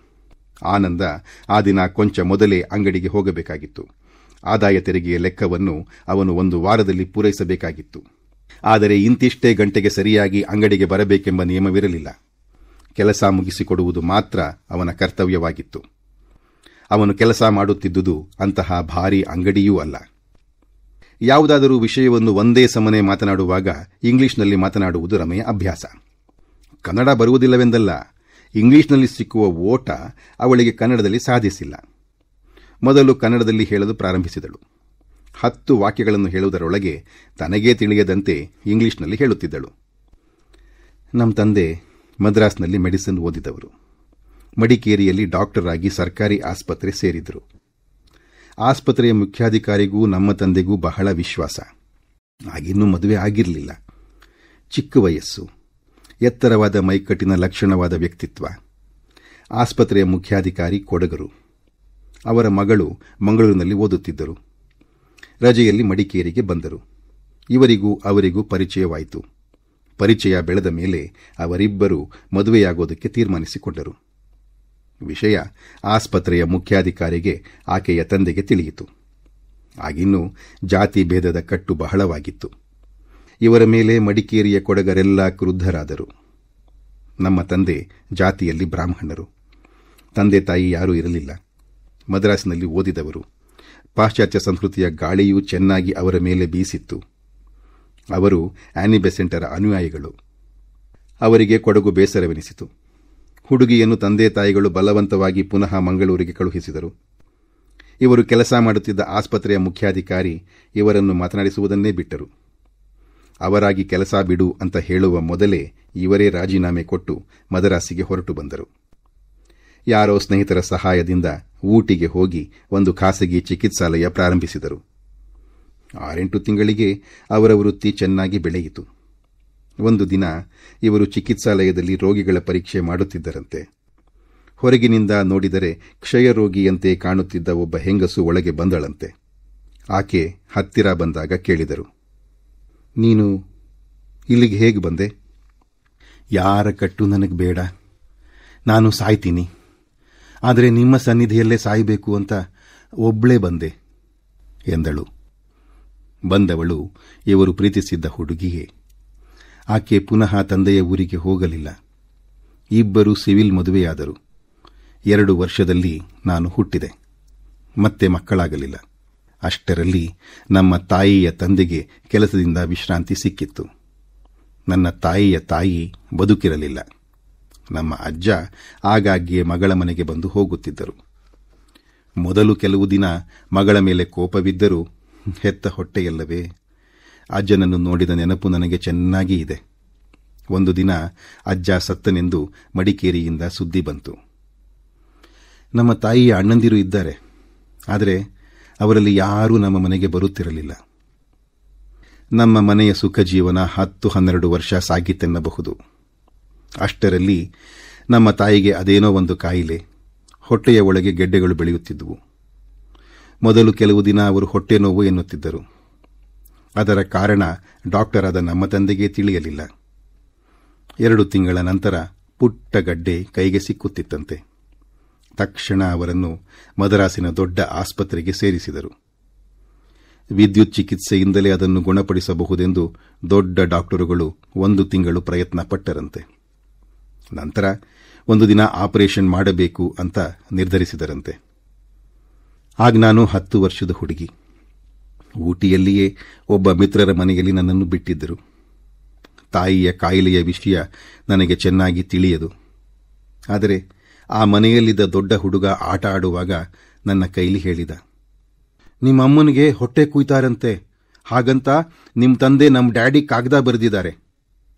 ಆನಂದ ಆ ದಿನ ಕೊಂಚ ಮೊದಲೇ ಅಂಗಡಿಗೆ ಹೋಗಬೇಕಾಗಿತ್ತು. ಆದಾಯ ತೆರಿಗೆಯ ಲೆಕ್ಕವನ್ನು ಅವನು 1 ವಾರದಲ್ಲಿ ಪೂರೈಸಬೇಕಾಗಿತ್ತು. ಆದರೆ ಇಂತಿಷ್ಟೇ ಗಂಟೆಗೆ ಸರಿಯಾಗಿ ಅಂಗಡಿಗೆ ಬರಬೇಕೆಂಬ ನಿಯಮವಿರಲಿಲ್ಲ. ಕೆಲಸ ಮುಗಿಸಿಕೊಡುವುದು ಮಾತ್ರ ಅವನ ಕರ್ತವ್ಯವಾಗಿತ್ತು. ಅವನು ಕೆಲಸ ಮಾಡುತ್ತಿದ್ದುದು ಅಂತಹ ಭಾರೀ ಅಂಗಡಿಯೂ ಅಲ್ಲ. ಯಾವುದಾದರೂ ವಿಷಯವನ್ನು ಒಂದೇ ಸಮನೆ ಮಾತನಾಡುವಾಗ ಇಂಗ್ಲಿಷ್ನಲ್ಲಿ ಮಾತನಾಡುವುದು ರಮೆಯ ಅಭ್ಯಾಸ. ಕನ್ನಡ ಬರುವುದಿಲ್ಲವೆಂದಲ್ಲ, ಇಂಗ್ಲಿಷ್ನಲ್ಲಿ ಸಿಕ್ಕುವ ಓಟ ಅವಳಿಗೆ ಕನ್ನಡದಲ್ಲಿ ಸಾಧಿಸಿಲ್ಲ. ಮೊದಲು ಕನ್ನಡದಲ್ಲಿ ಹೇಳಲು ಪ್ರಾರಂಭಿಸಿದಳು. 10 ವಾಕ್ಯಗಳನ್ನು ಹೇಳುವುದರೊಳಗೆ ತನಗೇ ತಿಳಿಯದಂತೆ ಇಂಗ್ಲಿಷ್ನಲ್ಲಿ ಹೇಳುತ್ತಿದ್ದಳು. ನಮ್ಮ ತಂದೆ ಮದ್ರಾಸ್ನಲ್ಲಿ ಮೆಡಿಸಿನ್ ಓದಿದವರು. ಮಡಿಕೇರಿಯಲ್ಲಿ ಡಾಕ್ಟರ್ ಆಗಿ ಸರ್ಕಾರಿ ಆಸ್ಪತ್ರೆ ಸೇರಿದರು. ಆಸ್ಪತ್ರೆಯ ಮುಖ್ಯಾಧಿಕಾರಿಗೂ ನಮ್ಮ ತಂದೆಗೂ ಬಹಳ ವಿಶ್ವಾಸ. ಆಗಿನ್ನೂ ಮದುವೆ ಆಗಿರಲಿಲ್ಲ. ಚಿಕ್ಕ ವಯಸ್ಸು, ಎತ್ತರವಾದ ಮೈಕಟ್ಟಿನ ಲಕ್ಷಣವಾದ ವ್ಯಕ್ತಿತ್ವ. ಆಸ್ಪತ್ರೆಯ ಮುಖ್ಯಾಧಿಕಾರಿ ಕೊಡಗರು. ಅವರ ಮಗಳು ಮಂಗಳೂರಿನಲ್ಲಿ ಓದುತ್ತಿದ್ದರು. ರಜೆಯಲ್ಲಿ ಮಡಿಕೇರಿಗೆ ಬಂದರು. ಇವರಿಗೂ ಅವರಿಗೂ ಪರಿಚಯವಾಯಿತು. ಪರಿಚಯ ಬೆಳೆದ ಮೇಲೆ ಅವರಿಬ್ಬರೂ ಮದುವೆಯಾಗೋದಕ್ಕೆ ತೀರ್ಮಾನಿಸಿಕೊಂಡರು. ವಿಷಯ ಆಸ್ಪತ್ರೆಯ ಮುಖ್ಯಾಧಿಕಾರಿಗೆ ಆಕೆಯ ತಂದೆಗೆ ತಿಳಿಯಿತು. ಆಗಿನ್ನೂ ಜಾತಿ ಭೇದದ ಕಟ್ಟು ಬಹಳವಾಗಿತ್ತು. ಇವರ ಮೇಲೆ ಮಡಿಕೇರಿಯ ಕೊಡಗರೆಲ್ಲ ಕ್ರುದ್ಧರಾದರು. ನಮ್ಮ ತಂದೆ ಜಾತಿಯಲ್ಲಿ ಬ್ರಾಹ್ಮಣರು. ತಂದೆ ತಾಯಿ ಯಾರೂ ಇರಲಿಲ್ಲ. ಮದ್ರಾಸಿನಲ್ಲಿ ಓದಿದವರು. ಪಾಶ್ಚಾತ್ಯ ಸಂಸ್ಕೃತಿಯ ಗಾಳಿಯೂ ಚೆನ್ನಾಗಿ ಅವರ ಮೇಲೆ ಬೀಸಿತ್ತು. ಅವರು ಆನಿ ಬೆಸೆಂಟರ ಅನುಯಾಯಿಗಳು. ಅವರಿಗೆ ಕೊಡಗು ಬೇಸರವೆನಿಸಿತು. ಹುಡುಗಿಯನ್ನು ತಂದೆ ತಾಯಿಗಳು ಬಲವಂತವಾಗಿ ಪುನಃ ಮಂಗಳೂರಿಗೆ ಕಳುಹಿಸಿದರು. ಇವರು ಕೆಲಸ ಮಾಡುತ್ತಿದ್ದ ಆಸ್ಪತ್ರೆಯ ಮುಖ್ಯಾಧಿಕಾರಿ ಇವರನ್ನು ಮಾತನಾಡಿಸುವುದನ್ನೇ ಬಿಟ್ಟರು. ಅವರಾಗಿ ಕೆಲಸ ಬಿಡು ಅಂತ ಹೇಳುವ ಮೊದಲೇ ಇವರೇ ರಾಜೀನಾಮೆ ಕೊಟ್ಟು ಮದರಾಸಿಗೆ ಹೊರಟು ಬಂದರು. ಯಾರೋ ಸ್ನೇಹಿತರ ಸಹಾಯದಿಂದ ಊಟಿಗೆ ಹೋಗಿ ಒಂದು ಖಾಸಗಿ ಚಿಕಿತ್ಸಾಲಯ ಪ್ರಾರಂಭಿಸಿದರು. 6-8 ತಿಂಗಳಿಗೆ ಅವರ ವೃತ್ತಿ ಚೆನ್ನಾಗಿ ಬೆಳೆಯಿತು. ಒಂದು ದಿನ ಇವರು ಚಿಕಿತ್ಸಾಲಯದಲ್ಲಿ ರೋಗಿಗಳ ಪರೀಕ್ಷೆ ಮಾಡುತ್ತಿದ್ದರಂತೆ. ಹೊರಗಿನಿಂದ ನೋಡಿದರೆ ಕ್ಷಯರೋಗಿಯಂತೆ ಕಾಣುತ್ತಿದ್ದ ಒಬ್ಬ ಹೆಂಗಸು ಒಳಗೆ ಬಂದಳಂತೆ. ಆಕೆ ಹತ್ತಿರ ಬಂದಾಗ ಕೇಳಿದರು, ನೀನು ಇಲ್ಲಿಗೆ ಹೇಗೆ ಬಂದೆ? ಯಾರ ಕಟ್ಟು ನನಗೆ ಬೇಡ, ನಾನು ಸಾಯ್ತೀನಿ. ಆದರೆ ನಿಮ್ಮ ಸನ್ನಿಧಿಯಲ್ಲೇ ಸಾಯಬೇಕು ಅಂತ ಒಬ್ಬಳೇ ಬಂದೆ ಎಂದಳು. ಬಂದವಳು ಇವರು ಪ್ರೀತಿಸಿದ್ದ ಹುಡುಗಿಯೇ. ಆಕೆ ಪುನಃ ತಂದೆಯ ಊರಿಗೆ ಹೋಗಲಿಲ್ಲ. ಇಬ್ಬರು ಸಿವಿಲ್ ಮದುವೆಯಾದರು. 2 ವರ್ಷದಲ್ಲಿ ನಾನು ಹುಟ್ಟಿದೆ. ಮತ್ತೆ ಮಕ್ಕಳಾಗಲಿಲ್ಲ. ಅಷ್ಟರಲ್ಲಿ ನಮ್ಮ ತಾಯಿಯ ತಂದೆಗೆ ಕೆಲಸದಿಂದ ವಿಶ್ರಾಂತಿ ಸಿಕ್ಕಿತ್ತು. ನನ್ನ ತಾಯಿಯ ತಾಯಿ ಬದುಕಿರಲಿಲ್ಲ. ನಮ್ಮ ಅಜ್ಜ ಆಗಾಗ್ಗೆ ಮಗಳ ಮನೆಗೆ ಬಂದು ಹೋಗುತ್ತಿದ್ದರು. ಮೊದಲು ಕೆಲವು ದಿನ ಮಗಳ ಮೇಲೆ ಕೋಪವಿದ್ದರೂ ಹೆತ್ತ ಹೊಟ್ಟೆಯಲ್ಲವೇ, ಅಜ್ಜನನ್ನು ನೋಡಿದ ನೆನಪು ನನಗೆ ಚೆನ್ನಾಗಿ ಇದೆ. ಒಂದು ದಿನ ಅಜ್ಜ ಸತ್ತನೆಂದು ಮಡಿಕೇರಿಯಿಂದ ಸುದ್ದಿ ಬಂತು. ನಮ್ಮ ತಾಯಿಯ ಅಣ್ಣಂದಿರು ಇದ್ದಾರೆ, ಆದರೆ ಅವರಲ್ಲಿ ಯಾರೂ ನಮ್ಮ ಮನೆಗೆ ಬರುತ್ತಿರಲಿಲ್ಲ. ನಮ್ಮ ಮನೆಯ ಸುಖ ಜೀವನ 10-12 ವರ್ಷ ಸಾಗಿತೆನ್ನಬಹುದು. ಅಷ್ಟರಲ್ಲಿ ನಮ್ಮ ತಾಯಿಗೆ ಅದೇನೋ ಒಂದು ಕಾಯಿಲೆ, ಹೊಟ್ಟೆಯ ಒಳಗೆ ಗೆಡ್ಡೆಗಳು ಬೆಳೆಯುತ್ತಿದ್ದುವು. ಮೊದಲು ಕೆಲವು ದಿನ ಅವರು ಹೊಟ್ಟೆ ನೋವು ಎನ್ನುತ್ತಿದ್ದರು. ಅದರ ಕಾರಣ ಡಾಕ್ಟರ್ ಆದ ನಮ್ಮ ತಂದೆಗೆ ತಿಳಿಯಲಿಲ್ಲ. 2 ತಿಂಗಳ ನಂತರ ಪುಟ್ಟ ಗಡ್ಡೆ ಕೈಗೆ ಸಿಕ್ಕುತ್ತಿತ್ತಂತೆ. ತಕ್ಷಣ ಅವರನ್ನು ಮದರಾಸಿನ ದೊಡ್ಡ ಆಸ್ಪತ್ರೆಗೆ ಸೇರಿಸಿದರು. ವಿದ್ಯುತ್ ಚಿಕಿತ್ಸೆಯಿಂದಲೇ ಅದನ್ನು ಗುಣಪಡಿಸಬಹುದೆಂದು ದೊಡ್ಡ ಡಾಕ್ಟರುಗಳು 1 ತಿಂಗಳು ಪ್ರಯತ್ನ ಪಟ್ಟರಂತೆ. ನಂತರ ಒಂದು ದಿನ ಆಪರೇಷನ್ ಮಾಡಬೇಕು ಅಂತ ನಿರ್ಧರಿಸಿದರಂತೆ. ಆಗ ನಾನು 10 ವರ್ಷದ ಹುಡುಗಿ. ಊಟಿಯಲ್ಲಿಯೇ ಒಬ್ಬ ಮಿತ್ರರ ಮನೆಯಲ್ಲಿ ನನ್ನನ್ನು ಬಿಟ್ಟಿದ್ದರು. ತಾಯಿಯ ಕಾಯಿಲೆಯ ವಿಷಯ ನನಗೆ ಚೆನ್ನಾಗಿ ತಿಳಿಯದು. ಆದರೆ ಆ ಮನೆಯಲ್ಲಿದ್ದ ದೊಡ್ಡ ಹುಡುಗ ಆಟ ಆಡುವಾಗ ನನ್ನ ಕೈಲಿ ಹೇಳಿದ, ನಿಮ್ಮ ಅಮ್ಮನಿಗೆ ಹೊಟ್ಟೆ ಕುಯ್ತಾರಂತೆ, ಹಾಗಂತ ನಿಮ್ಮ ತಂದೆ ನಮ್ಮ ಡ್ಯಾಡಿ ಕಾಗದ ಬರೆದಿದ್ದಾರೆ.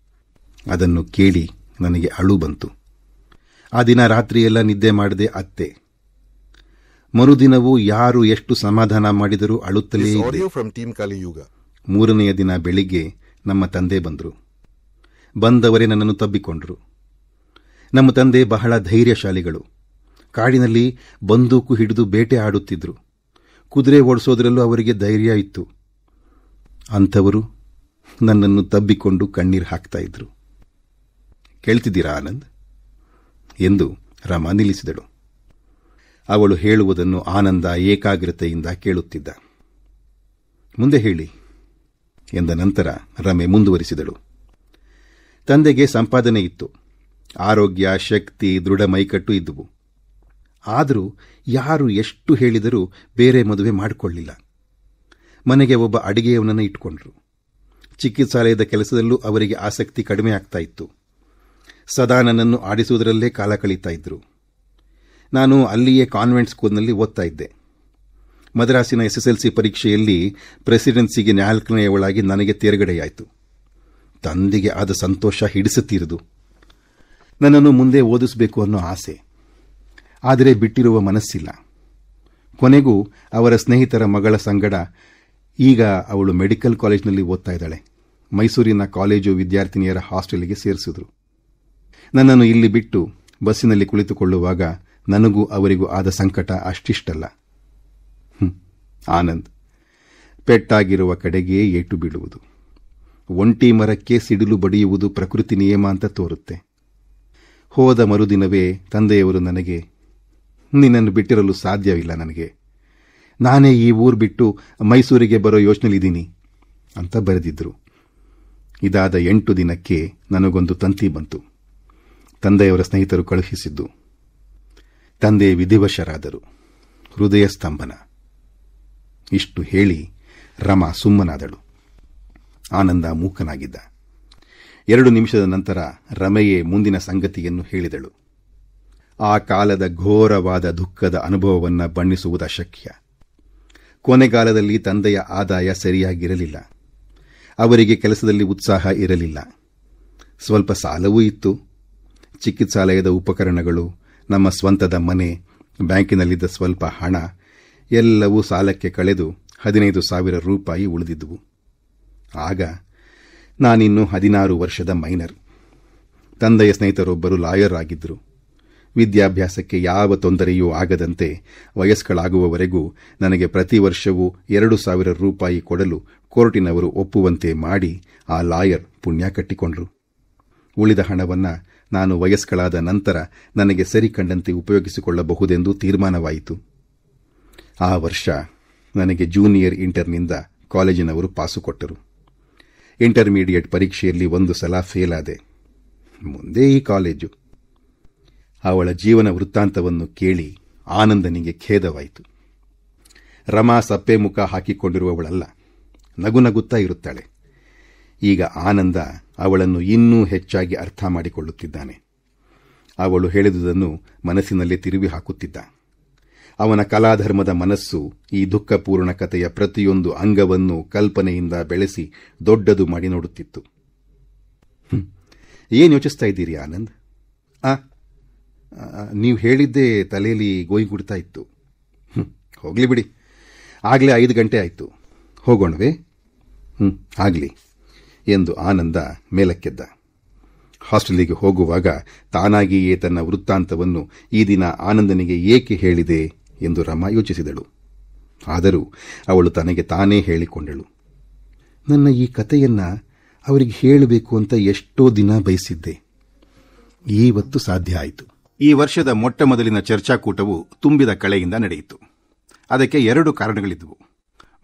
ಅದನ್ನು ಕೇಳಿ ನನಗೆ ಅಳು ಬಂತು. ಆ ದಿನ ರಾತ್ರಿಯೆಲ್ಲ ನಿದ್ದೆ ಮಾಡದೆ ಅತ್ತೆ. ಮರುದಿನವೂ ಯಾರು ಎಷ್ಟು ಸಮಾಧಾನ ಮಾಡಿದರೂ ಅಳುತ್ತಲೇ ಇದ್ದೆ. ಮೂರನೆಯ ದಿನ ಬೆಳಿಗ್ಗೆ ನಮ್ಮ ತಂದೆ ಬಂದರು. ಬಂದವರೇ ನನ್ನನ್ನು ತಬ್ಬಿಕೊಂಡರು. ನಮ್ಮ ತಂದೆ ಬಹಳ ಧೈರ್ಯಶಾಲಿಗಳು. ಕಾಡಿನಲ್ಲಿ ಬಂದೂಕು ಹಿಡಿದು ಬೇಟೆ ಆಡುತ್ತಿದ್ರು. ಕುದುರೆ ಓಡಿಸೋದ್ರಲ್ಲೂ ಅವರಿಗೆ ಧೈರ್ಯ ಇತ್ತು. ಅಂಥವರು ನನ್ನನ್ನು ತಬ್ಬಿಕೊಂಡು ಕಣ್ಣೀರು ಹಾಕ್ತಾ ಇದ್ರು. ಕೇಳ್ತಿದ್ದೀರಾ ಆನಂದ್ ಎಂದು ರಮಾ ನಿಲ್ಲಿಸಿದಳು. ಅವಳು ಹೇಳುವುದನ್ನು ಆನಂದ ಏಕಾಗ್ರತೆಯಿಂದ ಕೇಳುತ್ತಿದ್ದ. ಮುಂದೆ ಹೇಳಿ ಎಂದ ನಂತರ ರಮೆ ಮುಂದುವರಿಸಿದಳು. ತಂದೆಗೆ ಸಂಪಾದನೆ ಇತ್ತು. ಆರೋಗ್ಯ, ಶಕ್ತಿ, ದೃಢ ಮೈಕಟ್ಟು ಇದ್ದುವು. ಆದರೂ ಯಾರು ಎಷ್ಟು ಹೇಳಿದರೂ ಬೇರೆ ಮದುವೆ ಮಾಡಿಕೊಳ್ಳಿಲ್ಲ. ಮನೆಗೆ ಒಬ್ಬ ಅಡಿಗೆಯವನನ್ನು ಇಟ್ಟುಕೊಂಡ್ರು. ಚಿಕಿತ್ಸಾಲಯದ ಕೆಲಸದಲ್ಲೂ ಅವರಿಗೆ ಆಸಕ್ತಿ ಕಡಿಮೆ ಆಗ್ತಾ ಇತ್ತು. ಸದಾ ನನ್ನನ್ನು ಆಡಿಸುವುದರಲ್ಲೇ ಕಾಲ ಕಳೀತಾ ಇದ್ರು. ನಾನು ಅಲ್ಲಿಯೇ ಕಾನ್ವೆಂಟ್ ಸ್ಕೂಲ್ನಲ್ಲಿ ಓದ್ತಾ ಇದ್ದೆ. ಮದ್ರಾಸಿನ SSLC ಪರೀಕ್ಷೆಯಲ್ಲಿ ಪ್ರೆಸಿಡೆನ್ಸಿಗೆ 4ನೆಯವಳಾಗಿ ನನಗೆ ತೇರ್ಗಡೆಯಾಯಿತು. ತಂದೆಗೆ ಆದ ಸಂತೋಷ ಹಿಡಿಸುತ್ತೀರದು. ನನ್ನನ್ನು ಮುಂದೆ ಓದಿಸಬೇಕು ಅನ್ನೋ ಆಸೆ. ಆದರೆ ಬಿಟ್ಟಿರುವ ಮನಸ್ಸಿಲ್ಲ. ಕೊನೆಗೂ ಅವರ ಸ್ನೇಹಿತರ ಮಗಳ ಸಂಗಡ ಈಗ ಅವಳು ಮೆಡಿಕಲ್ ಕಾಲೇಜಿನಲ್ಲಿ ಓದ್ತಾ ಇದ್ದಾಳೆ. ಮೈಸೂರಿನ ಕಾಲೇಜು ವಿದ್ಯಾರ್ಥಿನಿಯರ ಹಾಸ್ಟೆಲ್ಗೆ ಸೇರಿಸಿದ್ರು. ನನ್ನನ್ನು ಇಲ್ಲಿ ಬಿಟ್ಟು ಬಸ್ಸಿನಲ್ಲಿ ಕುಳಿತುಕೊಳ್ಳುವಾಗ ನನಗೂ ಅವರಿಗೂ ಆದ ಸಂಕಟ ಅಷ್ಟಿಷ್ಟಲ್ಲ. ಆನಂದ್, ಪೆಟ್ಟಾಗಿರುವ ಕಡೆಗೆ ಏಟು ಬೀಳುವುದು, ಒಂಟಿ ಮರಕ್ಕೆ ಸಿಡಿಲು ಬಡಿಯುವುದು ಪ್ರಕೃತಿ ನಿಯಮ ಅಂತ ತೋರುತ್ತೆ. ಹೋದ ಮರುದಿನವೇ ತಂದೆಯವರು ನನಗೆ, ನಿನ್ನನ್ನು ಬಿಟ್ಟಿರಲು ಸಾಧ್ಯವಿಲ್ಲ, ನನಗೆ ನಾನೇ ಈ ಊರು ಬಿಟ್ಟು ಮೈಸೂರಿಗೆ ಬರೋ ಯೋಚನೆಲಿದ್ದೀನಿ ಅಂತ ಬರೆದಿದ್ರು. ಇದಾದ 8 ದಿನಕ್ಕೆ ನನಗೊಂದು ತಂತಿ ಬಂತು. ತಂದೆಯವರ ಸ್ನೇಹಿತರು ಕಳುಹಿಸಿದ್ದು. ತಂದೆ ವಿಧಿವಶರಾದರು. ಹೃದಯ ಸ್ತಂಭನ. ಇಷ್ಟು ಹೇಳಿ ರಮಾ ಸುಮ್ಮನಾದಳು. ಆನಂದ ಮೂಕನಾಗಿದ್ದ. 2 ನಿಮಿಷದ ನಂತರ ರಮೆಯೇ ಮುಂದಿನ ಸಂಗತಿಯನ್ನು ಹೇಳಿದಳು. ಆ ಕಾಲದ ಘೋರವಾದ ದುಃಖದ ಅನುಭವವನ್ನು ಬಣ್ಣಿಸುವುದು ಅಶಕ್ಯ. ಕೊನೆಗಾಲದಲ್ಲಿ ತಂದೆಯ ಆದಾಯ ಸರಿಯಾಗಿರಲಿಲ್ಲ. ಅವರಿಗೆ ಕೆಲಸದಲ್ಲಿ ಉತ್ಸಾಹ ಇರಲಿಲ್ಲ. ಸ್ವಲ್ಪ ಸಾಲವೂ ಇತ್ತು. ಚಿಕಿತ್ಸಾಲಯದ ಉಪಕರಣಗಳು, ನಮ್ಮ ಸ್ವಂತದ ಮನೆ, ಬ್ಯಾಂಕಿನಲ್ಲಿದ್ದ ಸ್ವಲ್ಪ ಹಣ ಎಲ್ಲವೂ ಸಾಲಕ್ಕೆ ಕಳೆದು 15,000 ರೂಪಾಯಿ ಉಳಿದಿದ್ದುವು. ಆಗ ನಾನಿನ್ನು 16 ವರ್ಷದ ಮೈನರ್. ತಂದೆಯ ಸ್ನೇಹಿತರೊಬ್ಬರು ಲಾಯರ್ ಆಗಿದ್ದರು. ವಿದ್ಯಾಭ್ಯಾಸಕ್ಕೆ ಯಾವ ತೊಂದರೆಯೂ ಆಗದಂತೆ ವಯಸ್ಕಳಾಗುವವರೆಗೂ ನನಗೆ ಪ್ರತಿ ವರ್ಷವೂ 2,000 ರೂಪಾಯಿ ಕೊಡಲು ಕೋರ್ಟಿನವರು ಒಪ್ಪುವಂತೆ ಮಾಡಿ ಆ ಲಾಯರ್ ಪುಣ್ಯ ಕಟ್ಟಿಕೊಂಡ್ರು. ಉಳಿದ ಹಣವನ್ನು ನಾನು ವಯಸ್ಕಳಾದ ನಂತರ ನನಗೆ ಸರಿ ಕಂಡಂತೆ ಉಪಯೋಗಿಸಿಕೊಳ್ಳಬಹುದೆಂದು ತೀರ್ಮಾನವಾಯಿತು. ಆ ವರ್ಷ ನನಗೆ ಜೂನಿಯರ್ ಇಂಟರ್ನಿಂದ ಕಾಲೇಜಿನವರು ಪಾಸು ಕೊಟ್ಟರು. ಇಂಟರ್ಮೀಡಿಯೇಟ್ ಪರೀಕ್ಷೆಯಲ್ಲಿ 1 ಸಲ ಫೇಲ್ ಆದೆ. ಮುಂದೆ ಈ ಕಾಲೇಜು. ಅವಳ ಜೀವನ ವೃತ್ತಾಂತವನ್ನು ಕೇಳಿ ಆನಂದನಿಗೆ ಖೇದವಾಯಿತು. ರಮಾ ಸಪ್ಪೆ ಮುಖ ಹಾಕಿಕೊಂಡಿರುವವಳಲ್ಲ, ನಗುನಗುತ್ತಾ ಇರುತ್ತಾಳೆ. ಈಗ ಆನಂದ ಅವಳನ್ನು ಇನ್ನೂ ಹೆಚ್ಚಾಗಿ ಅರ್ಥ ಮಾಡಿಕೊಳ್ಳುತ್ತಿದ್ದಾನೆ. ಅವಳು ಹೇಳಿದುದನ್ನು ಮನಸ್ಸಿನಲ್ಲೇ ತಿರುವಿ ಹಾಕುತ್ತಿದ್ದ. ಅವನ ಕಲಾಧರ್ಮದ ಮನಸ್ಸು ಈ ದುಃಖಪೂರ್ಣ ಕಥೆಯ ಪ್ರತಿಯೊಂದು ಅಂಗವನ್ನು ಕಲ್ಪನೆಯಿಂದ ಬೆಳೆಸಿ ದೊಡ್ಡದು ಮಾಡಿ ನೋಡುತ್ತಿತ್ತು. ಏನು ಯೋಚಿಸ್ತಾ ಇದ್ದೀರಿ ಆನಂದ್? ನೀವು ಹೇಳಿದ್ದೇ ತಲೆಯಲ್ಲಿ ಗೋಯಿಗುಡ್ತಾ ಇತ್ತು. ಹೋಗ್ಲಿ ಬಿಡಿ, ಆಗಲೇ 5 ಗಂಟೆ ಆಯಿತು. ಹೋಗೋಣವೇ? ಆಗಲಿ ಎಂದು ಆನಂದ ಮೇಲಕ್ಕೆದ್ದ. ಹಾಸ್ಟೆಲಿಗೆ ಹೋಗುವಾಗ ತಾನಾಗಿಯೇ ತನ್ನ ವೃತ್ತಾಂತವನ್ನು ಈ ದಿನ ಆನಂದನಿಗೆ ಏಕೆ ಹೇಳಿದೆ ಎಂದು ರಮಾ ಯೋಚಿಸಿದಳು. ಆದರೂ ಅವಳು ತನಗೆ ತಾನೇ ಹೇಳಿಕೊಂಡಳು. ನನ್ನ ಈ ಕಥೆಯನ್ನ ಅವರಿಗೆ ಹೇಳಬೇಕು ಅಂತ ಎಷ್ಟೋ ದಿನ ಬಯಸಿದ್ದೆ. ಇವತ್ತು ಸಾಧ್ಯ ಆಯಿತು. ಈ ವರ್ಷದ ಮೊಟ್ಟಮೊದಲಿನ ಚರ್ಚಾಕೂಟವು ತುಂಬಿದ ಕಳೆಯಿಂದ ನಡೆಯಿತು. ಅದಕ್ಕೆ 2 ಕಾರಣಗಳಿದ್ದವು.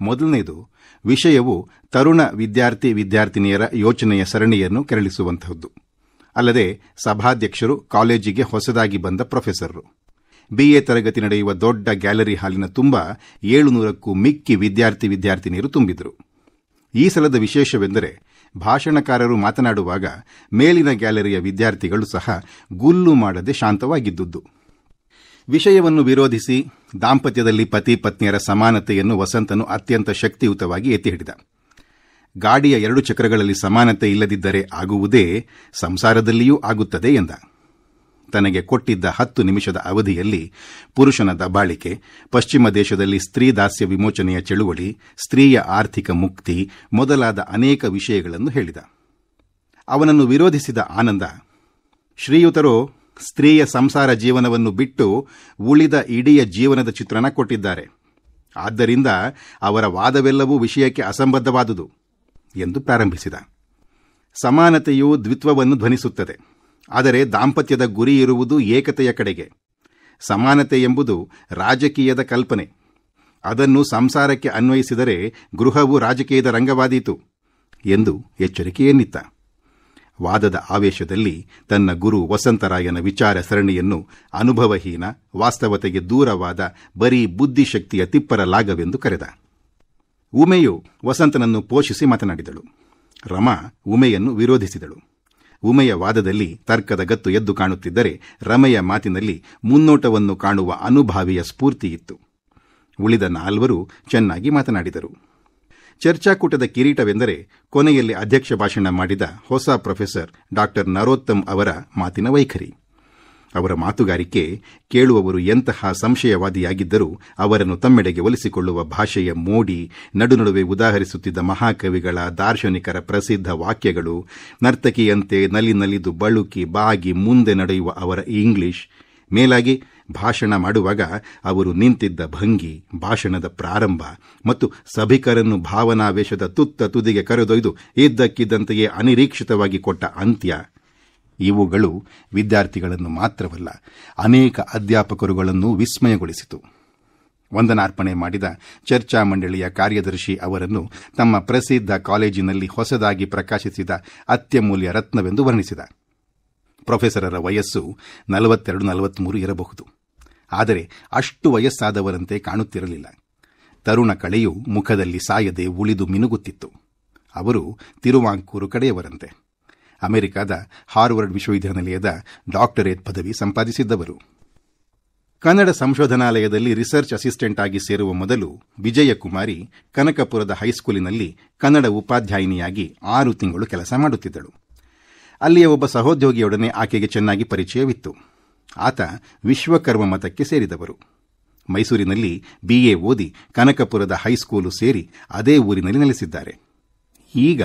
ಮೊದಲನೆಯದು, ವಿಷಯವು ತರುಣ ವಿದ್ಯಾರ್ಥಿನಿಯರ ಯೋಚನೆಯ ಸರಣಿಯನ್ನು ಕೆರಳಿಸುವಂತಹದ್ದು. ಅಲ್ಲದೆ ಸಭಾಧ್ಯಕ್ಷರು ಕಾಲೇಜಿಗೆ ಹೊಸದಾಗಿ ಬಂದ ಪ್ರೊಫೆಸರರು. BA ತರಗತಿ ನಡೆಯುವ ದೊಡ್ಡ ಗ್ಯಾಲರಿ ಹಾಲಿನ ತುಂಬ 700ಕ್ಕೂ ಮಿಕ್ಕಿ ವಿದ್ಯಾರ್ಥಿನಿಯರು ತುಂಬಿದ್ರು. ಈ ಸಲದ ವಿಶೇಷವೆಂದರೆ ಭಾಷಣಕಾರರು ಮಾತನಾಡುವಾಗ ಮೇಲಿನ ಗ್ಯಾಲರಿಯ ವಿದ್ಯಾರ್ಥಿಗಳು ಸಹ ಗುಲ್ಲು ಮಾಡದೆ ಶಾಂತವಾಗಿದ್ದುದು. ವಿಷಯವನ್ನು ವಿರೋಧಿಸಿ ದಾಂಪತ್ಯದಲ್ಲಿ ಪತಿ ಪತ್ನಿಯರ ಸಮಾನತೆಯನ್ನು ವಸಂತನು ಅತ್ಯಂತ ಶಕ್ತಿಯುತವಾಗಿ ಎತ್ತಿ ಹಿಡಿದ. ಗಾಡಿಯ 2 ಚಕ್ರಗಳಲ್ಲಿ ಸಮಾನತೆ ಇಲ್ಲದಿದ್ದರೆ ಆಗುವುದೇ ಸಂಸಾರದಲ್ಲಿಯೂ ಆಗುತ್ತದೆ ಎಂದ. ತನಗೆ ಕೊಟ್ಟಿದ್ದ 10 ನಿಮಿಷದ ಅವಧಿಯಲ್ಲಿ ಪುರುಷನ ದಬ್ಬಾಳಿಕೆ, ಪಶ್ಚಿಮ ದೇಶದಲ್ಲಿ ಸ್ತ್ರೀ ದಾಸ್ಯ ವಿಮೋಚನೆಯ ಚಳುವಳಿ, ಸ್ತ್ರೀಯ ಆರ್ಥಿಕ ಮುಕ್ತಿ ಮೊದಲಾದ ಅನೇಕ ವಿಷಯಗಳನ್ನು ಹೇಳಿದ. ಅವನನ್ನು ವಿರೋಧಿಸಿದ ಆನಂದ, ಶ್ರೀಯುತರು ಸ್ತ್ರೀಯ ಸಂಸಾರ ಜೀವನವನ್ನು ಬಿಟ್ಟು ಉಳಿದ ಇಡೀ ಜೀವನದ ಚಿತ್ರಣ ಕೊಟ್ಟಿದ್ದಾರೆ. ಆದ್ದರಿಂದ ಅವರ ವಾದವೆಲ್ಲವೂ ವಿಷಯಕ್ಕೆ ಅಸಂಬದ್ಧವಾದುದು ಎಂದು ಪ್ರಾರಂಭಿಸಿದ. ಸಮಾನತೆಯು ದ್ವಿತ್ವವನ್ನು ಧ್ವನಿಸುತ್ತದೆ. ಆದರೆ ದಾಂಪತ್ಯದ ಗುರಿ ಇರುವುದು ಏಕತೆಯ ಕಡೆಗೆ. ಸಮಾನತೆ ಎಂಬುದು ರಾಜಕೀಯದ ಕಲ್ಪನೆ. ಅದನ್ನು ಸಂಸಾರಕ್ಕೆ ಅನ್ವಯಿಸಿದರೆ ಗೃಹವು ರಾಜಕೀಯದ ರಂಗವಾದೀತು ಎಂದು ಎಚ್ಚರಿಕೆಯನ್ನಿತ್ತ. ವಾದದ ಆವೇಶದಲ್ಲಿ ತನ್ನ ಗುರು ವಸಂತರಾಯನ ವಿಚಾರ ಸರಣಿಯನ್ನು ಅನುಭವಹೀನ, ವಾಸ್ತವತೆಗೆ ದೂರವಾದ ಬರೀ ಬುದ್ಧಿಶಕ್ತಿಯ ತಿಪ್ಪರಲಾಗವೆಂದು ಕರೆದ. ಉಮೆಯು ವಸಂತನನ್ನು ಪೋಷಿಸಿ ಮಾತನಾಡಿದಳು. ರಮಾ ಉಮೆಯನ್ನು ವಿರೋಧಿಸಿದಳು. ಉಮೆಯ ವಾದದಲ್ಲಿ ತರ್ಕದ ಗತ್ತು ಎದ್ದು ಕಾಣುತ್ತಿದ್ದರೆ ರಮೆಯ ಮಾತಿನಲ್ಲಿ ಮುನ್ನೋಟವನ್ನು ಕಾಣುವ ಅನುಭಾವಿಯ ಸ್ಫೂರ್ತಿಯಿತ್ತು. ಉಳಿದ 4 ಚೆನ್ನಾಗಿ ಮಾತನಾಡಿದರು. ಚರ್ಚಾಕೂಟದ ಕಿರೀಟವೆಂದರೆ ಕೊನೆಯಲ್ಲಿ ಅಧ್ಯಕ್ಷ ಭಾಷಣ ಮಾಡಿದ ಹೊಸ ಪ್ರೊಫೆಸರ್ ಡಾ ನರೋತ್ತಮ್ ಅವರ ಮಾತಿನ ವೈಖರಿ. ಅವರ ಮಾತುಗಾರಿಕೆ ಕೇಳುವವರು ಎಂತಹ ಸಂಶಯವಾದಿಯಾಗಿದ್ದರೂ ಅವರನ್ನು ತಮ್ಮೆಡೆಗೆ ಒಲಿಸಿಕೊಳ್ಳುವ ಭಾಷೆಯ ಮೋಡಿ, ನಡುನಡುವೆ ಉದಾಹರಿಸುತ್ತಿದ್ದ ಮಹಾಕವಿಗಳ, ದಾರ್ಶನಿಕರ ಪ್ರಸಿದ್ಧ ವಾಕ್ಯಗಳು, ನರ್ತಕಿಯಂತೆ ನಲಿದು ಬಳುಕಿ ಬಾಗಿ ಮುಂದೆ ನಡೆಯುವ ಅವರ ಇಂಗ್ಲಿಷ್, ಮೇಲಾಗಿ ಭಾಷಣ ಮಾಡುವಾಗ ಅವರು ನಿಂತಿದ್ದ ಭಂಗಿ, ಭಾಷಣದ ಪ್ರಾರಂಭ ಮತ್ತು ಸಭಿಕರನ್ನು ಭಾವನಾವೇಶದ ತುದಿಗೆ ಕರೆದೊಯ್ದು ಇದ್ದಕ್ಕಿದ್ದಂತೆಯೇ ಅನಿರೀಕ್ಷಿತವಾಗಿ ಕೊಟ್ಟ ಅಂತ್ಯ, ಇವುಗಳು ವಿದ್ಯಾರ್ಥಿಗಳನ್ನು ಮಾತ್ರವಲ್ಲ ಅನೇಕ ಅಧ್ಯಾಪಕರುಗಳನ್ನು ವಿಸ್ಮಯಗೊಳಿಸಿತು. ವಂದನಾರ್ಪಣೆ ಮಾಡಿದ ಚರ್ಚಾ ಮಂಡಳಿಯ ಕಾರ್ಯದರ್ಶಿ ಅವರನ್ನು ತಮ್ಮ ಪ್ರಸಿದ್ಧ ಕಾಲೇಜಿನಲ್ಲಿ ಹೊಸದಾಗಿ ಪ್ರಕಾಶಿಸಿದ ಅತ್ಯಮೂಲ್ಯ ರತ್ನವೆಂದು ವರ್ಣಿಸಿದ. ಪ್ರೊಫೆಸರರ ವಯಸ್ಸು 42-43 ಇರಬಹುದು. ಆದರೆ ಅಷ್ಟು ವಯಸ್ಸಾದವರಂತೆ ಕಾಣುತ್ತಿರಲಿಲ್ಲ. ತರುಣ ಕಳೆಯು ಮುಖದಲ್ಲಿ ಸಾಯದೆ ಉಳಿದು ಮಿನುಗುತ್ತಿತ್ತು. ಅವರು ತಿರುವಾಂಕೂರು ಕಡೆಯವರಂತೆ. ಅಮೆರಿಕದ ಹಾರ್ವರ್ಡ್ ವಿಶ್ವವಿದ್ಯಾನಿಲಯದ ಡಾಕ್ಟರೇಟ್ ಪದವಿ ಸಂಪಾದಿಸಿದ್ದವರು. ಕನ್ನಡ ಸಂಶೋಧನಾಲಯದಲ್ಲಿ ರಿಸರ್ಚ್ ಅಸಿಸ್ಟೆಂಟ್ ಆಗಿ ಸೇರುವ ಮೊದಲು ವಿಜಯಕುಮಾರಿ ಕನಕಪುರದ ಹೈಸ್ಕೂಲಿನಲ್ಲಿ ಕನ್ನಡ ಉಪಾಧ್ಯಾಯಿನಿಯಾಗಿ 6 ತಿಂಗಳು ಕೆಲಸ ಮಾಡುತ್ತಿದ್ದಳು. ಅಲ್ಲಿಯ ಒಬ್ಬ ಸಹೋದ್ಯೋಗಿಯೊಡನೆ ಆಕೆಗೆ ಚೆನ್ನಾಗಿ ಪರಿಚಯವಿತ್ತು. ಆತ ವಿಶ್ವಕರ್ಮ ಮತಕ್ಕೆ ಸೇರಿದವರು. ಮೈಸೂರಿನಲ್ಲಿ BA ಓದಿ ಕನಕಪುರದ ಹೈಸ್ಕೂಲು ಸೇರಿ ಅದೇ ಊರಿನಲ್ಲಿ ನೆಲೆಸಿದ್ದಾರೆ. ಈಗ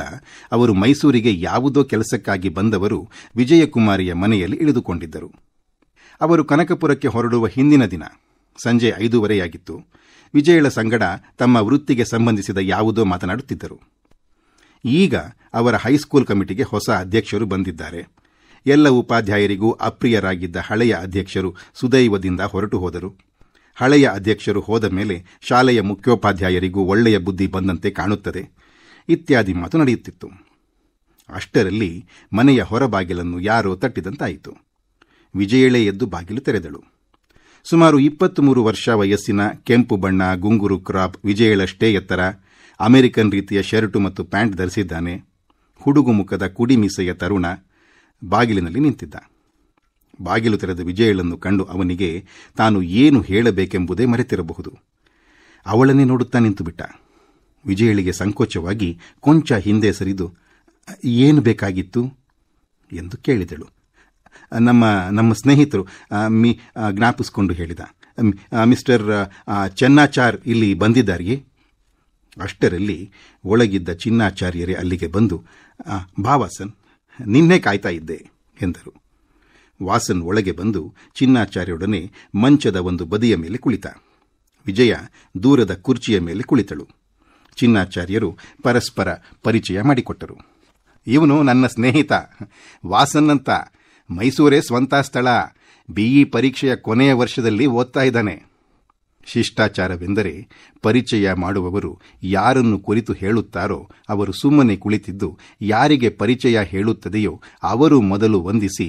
ಅವರು ಮೈಸೂರಿಗೆ ಯಾವುದೋ ಕೆಲಸಕ್ಕಾಗಿ ಬಂದವರು ವಿಜಯಕುಮಾರಿಯ ಮನೆಯಲ್ಲಿ ಇಳಿದುಕೊಂಡಿದ್ದರು. ಅವರು ಕನಕಪುರಕ್ಕೆ ಹೊರಡುವ ಹಿಂದಿನ ದಿನ ಸಂಜೆ 5:30 ವಿಜಯಳ ಸಂಗಡ ತಮ್ಮ ವೃತ್ತಿಗೆ ಸಂಬಂಧಿಸಿದ ಯಾವುದೋ ಮಾತನಾಡುತ್ತಿದ್ದರು. ಈಗ ಅವರ ಹೈಸ್ಕೂಲ್ ಕಮಿಟಿಗೆ ಹೊಸ ಅಧ್ಯಕ್ಷರು ಬಂದಿದ್ದಾರೆ. ಎಲ್ಲ ಉಪಾಧ್ಯಾಯರಿಗೂ ಅಪ್ರಿಯರಾಗಿದ್ದ ಹಳೆಯ ಅಧ್ಯಕ್ಷರು ಸುದೈವದಿಂದ ಹೊರಟು ಹೋದರು. ಹಳೆಯ ಅಧ್ಯಕ್ಷರು ಹೋದ ಮೇಲೆ ಶಾಲೆಯ ಮುಖ್ಯೋಪಾಧ್ಯಾಯರಿಗೂ ಒಳ್ಳೆಯ ಬುದ್ಧಿ ಬಂದಂತೆ ಕಾಣುತ್ತದೆ ಇತ್ಯಾದಿ ಮಾತು ನಡೆಯುತ್ತಿತ್ತು. ಅಷ್ಟರಲ್ಲಿ ಮನೆಯ ಹೊರಬಾಗಿಲನ್ನು ಯಾರೋ ತಟ್ಟಿದಂತಾಯಿತು. ವಿಜಯಳೇ ಎದ್ದು ಬಾಗಿಲು ತೆರೆದಳು. ಸುಮಾರು 23 ವರ್ಷ ವಯಸ್ಸಿನ ಕೆಂಪು ಬಣ್ಣ ಗುಂಗುರು ಕ್ರಾಪ್ ವಿಜಯಳಷ್ಟೇ ಎತ್ತರ, ಅಮೆರಿಕನ್ ರೀತಿಯ ಶರ್ಟು ಮತ್ತು ಪ್ಯಾಂಟ್ ಧರಿಸಿದ್ದಾನೆ. ಹುಡುಗು ಮುಖದ ಕುಡಿ ಮೀಸೆಯ ತರುಣ ಬಾಗಿಲಿನಲ್ಲಿ ನಿಂತಿದ್ದ. ಬಾಗಿಲು ತೆರೆದ ವಿಜಯಳನ್ನು ಕಂಡು ಅವನಿಗೆ ತಾನು ಏನು ಹೇಳಬೇಕೆಂಬುದೇ ಮರೆತಿರಬಹುದು. ಅವಳನ್ನೇ ನೋಡುತ್ತಾ ನಿಂತುಬಿಟ್ಟ. ವಿಜಯಳಿಗೆ ಸಂಕೋಚವಾಗಿ ಕೊಂಚ ಹಿಂದೆ ಸರಿದು, ಏನು ಬೇಕಾಗಿತ್ತು ಎಂದು ಕೇಳಿದಳು. ನಮ್ಮ ಸ್ನೇಹಿತರು ಜ್ಞಾಪಿಸಿಕೊಂಡು ಹೇಳಿದ. ಮಿಸ್ಟರ್ ಚೆನ್ನಾಚಾರ್ ಇಲ್ಲಿ ಬಂದಿದ್ದಾರೆಯೇ? ಅಷ್ಟರಲ್ಲಿ ಒಳಗಿದ್ದ ಚಿನ್ನಾಚಾರ್ಯರೇ ಅಲ್ಲಿಗೆ ಬಂದು, ಬಾ ವಾಸನ್, ನಿನ್ನೆ ಕಾಯ್ತಾ ಇದ್ದೆ ಎಂದರು. ವಾಸನ್ ಒಳಗೆ ಬಂದು ಚಿನ್ನಾಚಾರ್ಯರೊಡನೆ ಮಂಚದ ಒಂದು ಬದಿಯ ಮೇಲೆ ಕುಳಿತ. ವಿಜಯ ದೂರದ ಕುರ್ಚಿಯ ಮೇಲೆ ಕುಳಿತಳು. ಚಿನ್ನಾಚಾರ್ಯರು ಪರಸ್ಪರ ಪರಿಚಯ ಮಾಡಿಕೊಟ್ಟರು. ಇವನು ನನ್ನ ಸ್ನೇಹಿತ ವಾಸನ್ ಅಂತ, ಮೈಸೂರೇ ಸ್ವಂತ ಸ್ಥಳ, BE ಪರೀಕ್ಷೆಯ ಕೊನೆಯ ವರ್ಷದಲ್ಲಿ ಓದ್ತಾ ಇದ್ದಾನೆ. ಶಿಷ್ಟಾಚಾರವೆಂದರೆ ಪರಿಚಯ ಮಾಡುವವರು ಯಾರನ್ನು ಕುರಿತು ಹೇಳುತ್ತಾರೋ ಅವರು ಸುಮ್ಮನೆ ಕುಳಿತಿದ್ದು ಯಾರಿಗೆ ಪರಿಚಯ ಹೇಳುತ್ತದೆಯೋ ಅವರು ಮೊದಲು ವಂದಿಸಿ,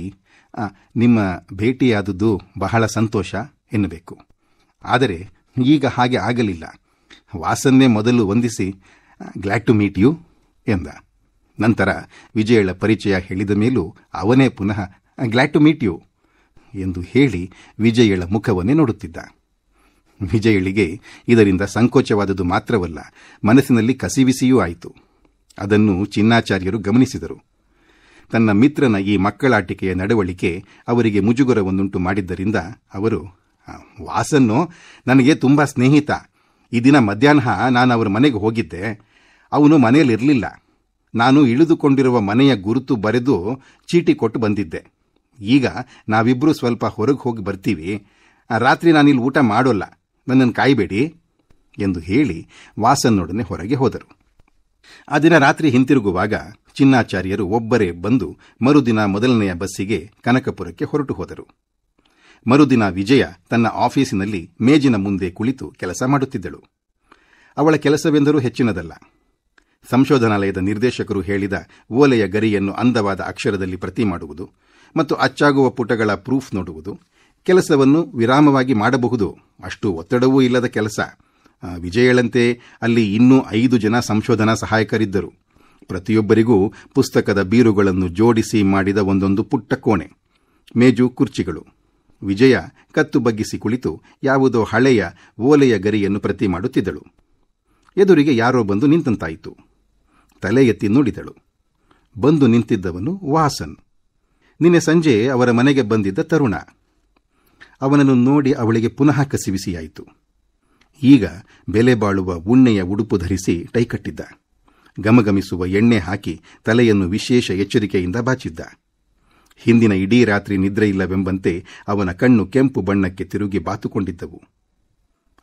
ನಿಮ್ಮ ಭೇಟಿಯಾದುದು ಬಹಳ ಸಂತೋಷ ಎನ್ನಬೇಕು. ಆದರೆ ಈಗ ಹಾಗೆ ಆಗಲಿಲ್ಲ. ವಾಸನ್ನೇ ಮೊದಲು ವಂದಿಸಿ, ಗ್ಲಾಡ್ ಟು ಮೀಟ್ ಯು ಎಂದ. ನಂತರ ವಿಜಯಳ ಪರಿಚಯ ಹೇಳಿದ ಮೇಲೂ ಅವನೇ ಪುನಃ ಗ್ಲಾಡ್ ಟು ಮೀಟ್ ಯು ಎಂದು ಹೇಳಿ ವಿಜಯಳ ಮುಖವನ್ನೇ ನೋಡುತ್ತಿದ್ದ. ವಿಜಯಳಿಗೆ ಇದರಿಂದ ಸಂಕೋಚವಾದುದು ಮಾತ್ರವಲ್ಲ, ಮನಸ್ಸಿನಲ್ಲಿ ಕಸಿವಿಸಿಯೂ ಆಯಿತು. ಅದನ್ನು ಚಿನ್ನಾಚಾರ್ಯರು ಗಮನಿಸಿದರು. ತನ್ನ ಮಿತ್ರನ ಈ ಮಕ್ಕಳಾಟಿಕೆಯ ನಡವಳಿಕೆ ಅವರಿಗೆ ಮುಜುಗರವನ್ನುಂಟು ಮಾಡಿದ್ದರಿಂದ ಅವರು, ವಾಸನ್ನು ನನಗೆ ತುಂಬ ಸ್ನೇಹಿತ. ಈ ದಿನ ಮಧ್ಯಾಹ್ನ ನಾನು ಅವರ ಮನೆಗೆ ಹೋಗಿದ್ದೆ. ಅವನು ಮನೆಯಲ್ಲಿರಲಿಲ್ಲ. ನಾನು ಇಳಿದುಕೊಂಡಿರುವ ಮನೆಯ ಗುರುತು ಬರೆದು ಚೀಟಿ ಕೊಟ್ಟು ಬಂದಿದ್ದೆ. ಈಗ ನಾವಿಬ್ಬರೂ ಸ್ವಲ್ಪ ಹೊರಗೆ ಹೋಗಿ ಬರ್ತೀವಿ. ರಾತ್ರಿ ನಾನಿಲ್ಲಿ ಊಟ ಮಾಡೋಲ್ಲ, ನನ್ನನ್ನು ಕಾಯಬೇಡಿ ಎಂದು ಹೇಳಿ ವಾಸನ್ನೊಡನೆ ಹೊರಗೆ ಹೋದರು. ಆ ದಿನ ರಾತ್ರಿ ಹಿಂತಿರುಗುವಾಗ ಚಿನ್ನಾಚಾರ್ಯರು ಒಬ್ಬರೇ ಬಂದು ಮರುದಿನ ಮೊದಲನೆಯ ಬಸ್ಸಿಗೆ ಕನಕಪುರಕ್ಕೆ ಹೊರಟು ಹೋದರು. ಮರುದಿನ ವಿಜಯ ತನ್ನ ಆಫೀಸಿನಲ್ಲಿ ಮೇಜಿನ ಮುಂದೆ ಕುಳಿತು ಕೆಲಸ ಮಾಡುತ್ತಿದ್ದಳು. ಅವಳ ಕೆಲಸವೆಂದರೂ ಹೆಚ್ಚಿನದಲ್ಲ. ಸಂಶೋಧನಾಲಯದ ನಿರ್ದೇಶಕರು ಹೇಳಿದ ಓಲೆಯ ಗರಿಯನ್ನು ಅಂದವಾದ ಅಕ್ಷರದಲ್ಲಿ ಪ್ರತಿ ಮಾಡುವುದು ಮತ್ತು ಅಚ್ಚಾಗುವ ಪುಟಗಳ ಪ್ರೂಫ್ ನೋಡುವುದು. ಕೆಲಸವನ್ನು ವಿರಾಮವಾಗಿ ಮಾಡಬಹುದು, ಅಷ್ಟು ಒತ್ತಡವೂ ಇಲ್ಲದ ಕೆಲಸ. ವಿಜಯಳಂತೆ ಅಲ್ಲಿ ಇನ್ನೂ 5 ಜನ ಸಂಶೋಧನಾ ಸಹಾಯಕರಿದ್ದರು. ಪ್ರತಿಯೊಬ್ಬರಿಗೂ ಪುಸ್ತಕದ ಬೀರುಗಳನ್ನು ಜೋಡಿಸಿ ಮಾಡಿದ ಒಂದೊಂದು ಪುಟ್ಟ ಕೋಣೆ, ಮೇಜು, ಕುರ್ಚಿಗಳು. ವಿಜಯ ಕತ್ತು ಬಗ್ಗಿಸಿ ಕುಳಿತು ಯಾವುದೋ ಹಳೆಯ ಓಲೆಯ ಗರಿಯನ್ನು ಪ್ರತಿ ಮಾಡುತ್ತಿದ್ದಳು. ಎದುರಿಗೆ ಯಾರೋ ಬಂದು ನಿಂತಂತಾಯಿತು. ತಲೆ ಎತ್ತಿ ನೋಡಿದಳು. ಬಂದು ನಿಂತಿದ್ದವನು ವಾಸನ್. ನಿನ್ನೆ ಸಂಜೆ ಅವರ ಮನೆಗೆ ಬಂದಿದ್ದ ತರುಣ. ಅವನನ್ನು ನೋಡಿ ಅವಳಿಗೆ ಪುನಃ ಕಸಿವಿಸಿಯಾಯಿತು. ಈಗ ಬೆಲೆ ಬಾಳುವ ಉಣ್ಣೆಯ ಉಡುಪು ಧರಿಸಿ ಟೈಕಟ್ಟಿದ್ದ. ಗಮಗಮಿಸುವ ಎಣ್ಣೆ ಹಾಕಿ ತಲೆಯನ್ನು ವಿಶೇಷ ಎಚ್ಚರಿಕೆಯಿಂದ ಬಾಚಿದ್ದ. ಹಿಂದಿನ ಇಡೀ ರಾತ್ರಿ ನಿದ್ರೆಯಿಲ್ಲವೆಂಬಂತೆ ಅವನ ಕಣ್ಣು ಕೆಂಪು ಬಣ್ಣಕ್ಕೆ ತಿರುಗಿ ಬಾತುಕೊಂಡಿದ್ದವು.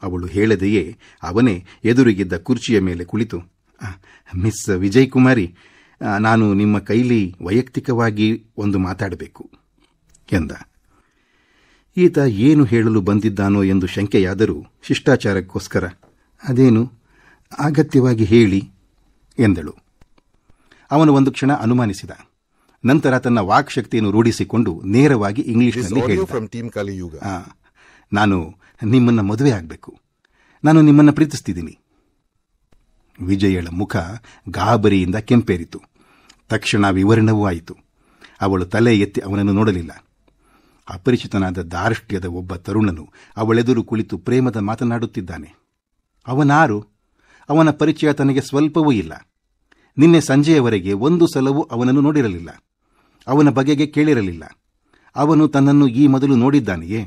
ಅವಳು ಹೇಳದೆಯೇ ಅವನೇ ಎದುರಿಗಿದ್ದ ಕುರ್ಚಿಯ ಮೇಲೆ ಕುಳಿತು, ಮಿಸ್ ವಿಜಯ್ ಕುಮಾರಿ, ನಾನು ನಿಮ್ಮ ಕೈಲಿ ವೈಯಕ್ತಿಕವಾಗಿ ಒಂದು ಮಾತಾಡಬೇಕು ಎಂದ. ಈತ ಏನು ಹೇಳಲು ಬಂದಿದ್ದಾನೋ ಎಂದು ಶಂಕೆಯಾದರೂ ಶಿಷ್ಟಾಚಾರಕ್ಕೋಸ್ಕರ, ಅದೇನು, ಅಗತ್ಯವಾಗಿ ಹೇಳಿ ಎಂದಳು. ಅವನು ಒಂದು ಕ್ಷಣ ಅನುಮಾನಿಸಿದ. ನಂತರ ತನ್ನ ವಾಕ್ಶಕ್ತಿಯನ್ನು ರೂಢಿಸಿಕೊಂಡು ನೇರವಾಗಿ ಇಂಗ್ಲಿಷ್ನಲ್ಲಿ ಹೇಳಿದ, ನಾನು ನಿಮ್ಮನ್ನ ಮದುವೆ ಆಗಬೇಕು. ನಾನು ನಿಮ್ಮನ್ನ ಪ್ರೀತಿಸ್ತಿದ್ದೀನಿ. ವಿಜಯಳ ಮುಖ ಗಾಬರಿಯಿಂದ ಕೆಂಪೇರಿತು. ತಕ್ಷಣ ವಿವರಣವೂ ಆಯಿತು. ಅವಳು ತಲೆ ಎತ್ತಿ ಅವನನ್ನು ನೋಡಲಿಲ್ಲ. ಅಪರಿಚಿತನಾದ ದಾರ್ಷ್ಟ್ಯದ ಒಬ್ಬ ತರುಣನು ಅವಳೆದುರು ಕುಳಿತು ಪ್ರೇಮದ ಮಾತನಾಡುತ್ತಿದ್ದಾನೆ. ಅವನಾರು? ಅವನ ಪರಿಚಯ ತನಗೆ ಸ್ವಲ್ಪವೂ ಇಲ್ಲ. ನಿನ್ನೆ ಸಂಜೆಯವರೆಗೆ ಒಂದು ಸಲವೂ ಅವನನ್ನು ನೋಡಿರಲಿಲ್ಲ. ಅವನ ಬಗೆಗೆ ಕೇಳಿರಲಿಲ್ಲ. ಅವನು ತನ್ನನ್ನು ಈ ಮೊದಲು ನೋಡಿದ್ದಾನೆಯೇ?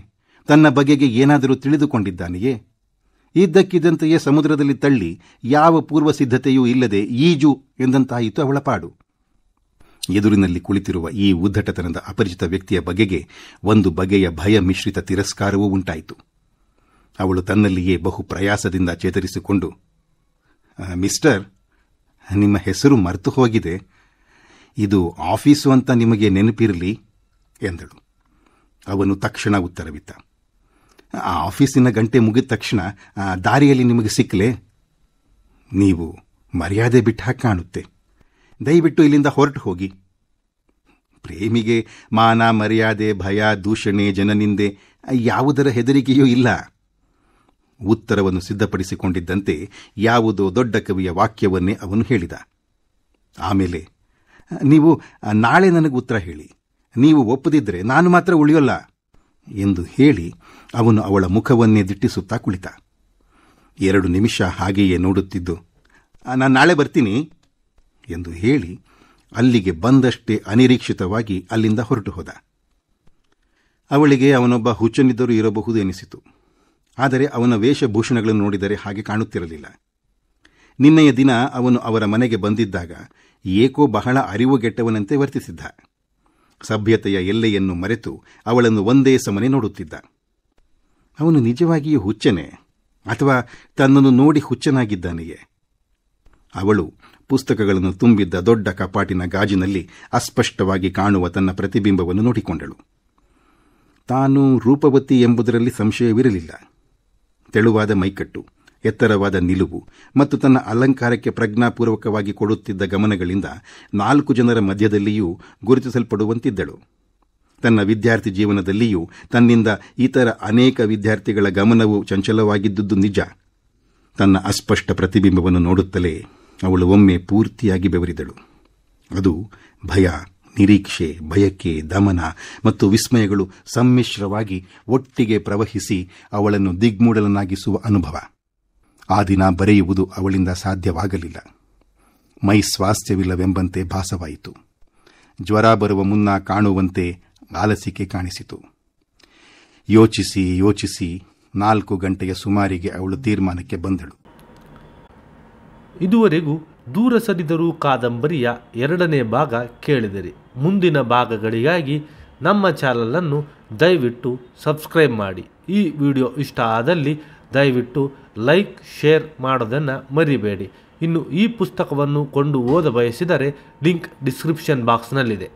ತನ್ನ ಬಗೆಗೆ ಏನಾದರೂ ತಿಳಿದುಕೊಂಡಿದ್ದಾನೆಯೇ? ಇದ್ದಕ್ಕಿದ್ದಂತೆಯೇ ಸಮುದ್ರದಲ್ಲಿ ತಳ್ಳಿ ಯಾವ ಪೂರ್ವ ಸಿದ್ಧತೆಯೂ ಇಲ್ಲದೆ ಈಜು ಎಂದಂತಾಯಿತು ಅವಳ ಪಾಡು. ಎದುರಿನಲ್ಲಿ ಕುಳಿತಿರುವ ಈ ಉದ್ದಟತನದ ಅಪರಿಚಿತ ವ್ಯಕ್ತಿಯ ಬಗೆಗೆ ಒಂದು ಬಗೆಯ ಭಯ ಮಿಶ್ರಿತ ತಿರಸ್ಕಾರವೂ ಉಂಟಾಯಿತು. ಅವಳು ತನ್ನಲ್ಲಿಯೇ ಬಹು ಪ್ರಯಾಸದಿಂದ ಚೇತರಿಸಿಕೊಂಡು, ಮಿಸ್ಟರ್, ನಿಮ್ಮ ಹೆಸರು ಮರೆತು ಹೋಗಿದೆ. ಇದು ಆಫೀಸು ಅಂತ ನಿಮಗೆ ನೆನಪಿರಲಿ ಎಂದಳು. ಅವನು ತಕ್ಷಣ ಉತ್ತರವಿತ್ತ, ಆ ಆಫೀಸಿನ ಗಂಟೆ ಮುಗಿದ ತಕ್ಷಣ ದಾರಿಯಲ್ಲಿ ನಿಮಗೆ ಸಿಕ್ಕಲೇ? ನೀವು ಮರ್ಯಾದೆ ಬಿಟ್ಟಾಗ ಕಾಣುತ್ತೆ. ದಯವಿಟ್ಟು ಇಲ್ಲಿಂದ ಹೊರಟು ಹೋಗಿ. ಪ್ರೇಮಿಗೆ ಮಾನ, ಮರ್ಯಾದೆ, ಭಯ, ದೂಷಣೆ, ಜನನಿಂದೆ ಯಾವುದರ ಹೆದರಿಕೆಯೂ ಇಲ್ಲ. ಉತ್ತರವನ್ನು ಸಿದ್ಧಪಡಿಸಿಕೊಂಡಿದ್ದಂತೆ ಯಾವುದೋ ದೊಡ್ಡ ಕವಿಯ ವಾಕ್ಯವನ್ನೇ ಅವನು ಹೇಳಿದ. ಆಮೇಲೆ, ನೀವು ನಾಳೆ ನನಗೆ ಉತ್ತರ ಹೇಳಿ. ನೀವು ಒಪ್ಪದಿದ್ದರೆ ನಾನು ಮಾತ್ರ ಉಳಿಯೋಲ್ಲ ಎಂದು ಹೇಳಿ ಅವನು ಅವಳ ಮುಖವನ್ನೇ ದಿಟ್ಟಿಸುತ್ತಾ ಕುಳಿತ. 2 ನಿಮಿಷ ಹಾಗೆಯೇ ನೋಡುತ್ತಿದ್ದು, ನಾನು ನಾಳೆ ಬರ್ತೀನಿ ಎಂದು ಹೇಳಿ ಅಲ್ಲಿಗೆ ಬಂದಷ್ಟೇ ಅನಿರೀಕ್ಷಿತವಾಗಿ ಅಲ್ಲಿಂದ ಹೊರಟು ಹೋದ. ಅವಳಿಗೆ ಅವನೊಬ್ಬ ಹುಚ್ಚನಿದ್ದರೂ ಇರಬಹುದು ಎನಿಸಿತು. ಆದರೆ ಅವನ ವೇಷಭೂಷಣಗಳನ್ನು ನೋಡಿದರೆ ಹಾಗೆ ಕಾಣುತ್ತಿರಲಿಲ್ಲ. ನಿನ್ನೆಯ ದಿನ ಅವನು ಅವರ ಮನೆಗೆ ಬಂದಿದ್ದಾಗ ಏಕೋ ಬಹಳ ಅರಿವುಗೆಟ್ಟವನಂತೆ ವರ್ತಿಸಿದ್ದ. ಸಭ್ಯತೆಯ ಎಲ್ಲೆಯನ್ನು ಮರೆತು ಅವಳನ್ನು ಒಂದೇ ಸಮನೆ ನೋಡುತ್ತಿದ್ದ. ಅವನು ನಿಜವಾಗಿಯೂ ಹುಚ್ಚನೇ ಅಥವಾ ತನ್ನನ್ನು ನೋಡಿ ಹುಚ್ಚನಾಗಿದ್ದಾನೆಯೇ? ಅವಳು ಪುಸ್ತಕಗಳನ್ನು ತುಂಬಿದ್ದ ದೊಡ್ಡ ಕಪಾಟಿನ ಗಾಜಿನಲ್ಲಿ ಅಸ್ಪಷ್ಟವಾಗಿ ಕಾಣುವ ತನ್ನ ಪ್ರತಿಬಿಂಬವನ್ನು ನೋಡಿಕೊಂಡಳು. ತಾನು ರೂಪವತಿ ಎಂಬುದರಲ್ಲಿ ಸಂಶಯವಿರಲಿಲ್ಲ. ತೆಳುವಾದ ಮೈಕಟ್ಟು, ಎತ್ತರವಾದ ನಿಲುವು ಮತ್ತು ತನ್ನ ಅಲಂಕಾರಕ್ಕೆ ಪ್ರಜ್ಞಾಪೂರ್ವಕವಾಗಿ ಕೊಡುತ್ತಿದ್ದ ಗಮನಗಳಿಂದ 4 ಜನರ ಮಧ್ಯದಲ್ಲಿಯೂ ಗುರುತಿಸಲ್ಪಡುವಂತಿದ್ದಳು. ತನ್ನ ವಿದ್ಯಾರ್ಥಿ ಜೀವನದಲ್ಲಿಯೂ ತನ್ನಿಂದ ಇತರ ಅನೇಕ ವಿದ್ಯಾರ್ಥಿಗಳ ಗಮನವು ಚಂಚಲವಾಗಿದ್ದುದು ನಿಜ. ತನ್ನ ಅಸ್ಪಷ್ಟ ಪ್ರತಿಬಿಂಬವನ್ನು ನೋಡುತ್ತಲೇ ಅವಳು ಒಮ್ಮೆ ಪೂರ್ತಿಯಾಗಿ ಬೆವರಿದಳು. ಅದು ಭಯ, ನಿರೀಕ್ಷೆ, ಬಯಕೆ, ದಮನ ಮತ್ತು ವಿಸ್ಮಯಗಳು ಸಮ್ಮಿಶ್ರವಾಗಿ ಒಟ್ಟಿಗೆ ಪ್ರವಹಿಸಿ ಅವಳನ್ನು ದಿಗ್ಮೂಢಲನ್ನಾಗಿಸುವ ಅನುಭವ. ಆ ದಿನ ಬರೆಯುವುದು ಅವಳಿಂದ ಸಾಧ್ಯವಾಗಲಿಲ್ಲ. ಮೈ ಸ್ವಾಸ್ಥ್ಯವಿಲ್ಲವೆಂಬಂತೆ ಭಾಸವಾಯಿತು. ಜ್ವರ ಬರುವ ಮುನ್ನ ಕಾಣುವಂತೆ ಆಲಸಿಕೆ ಕಾಣಿಸಿತು. ಯೋಚಿಸಿ ಯೋಚಿಸಿ 4 ಗಂಟೆಯ ಸುಮಾರಿಗೆ ಅವಳು ತೀರ್ಮಾನಕ್ಕೆ ಬಂದಳು. ಇದುವರೆಗೂ ದೂರ ಸರಿದರೂ ಕಾದಂಬರಿಯ 2ನೇ ಭಾಗ ಕೇಳಿದಿರಿ. ಮುಂದಿನ ಭಾಗಗಳಿಗಾಗಿ ನಮ್ಮ ಚಾನಲನ್ನು ದಯವಿಟ್ಟು ಸಬ್ಸ್ಕ್ರೈಬ್ ಮಾಡಿ. ಈ ವಿಡಿಯೋ ಇಷ್ಟ ಆದಲ್ಲಿ ದಯವಿಟ್ಟು ಲೈಕ್, ಶೇರ್ ಮಾಡೋದನ್ನು ಮರಿಬೇಡಿ. ಇನ್ನು ಈ ಪುಸ್ತಕವನ್ನು ಕೊಂಡು ಓದ ಬಯಸಿದರೆ ಲಿಂಕ್ ಡಿಸ್ಕ್ರಿಪ್ಷನ್ ಬಾಕ್ಸ್ನಲ್ಲಿದೆ.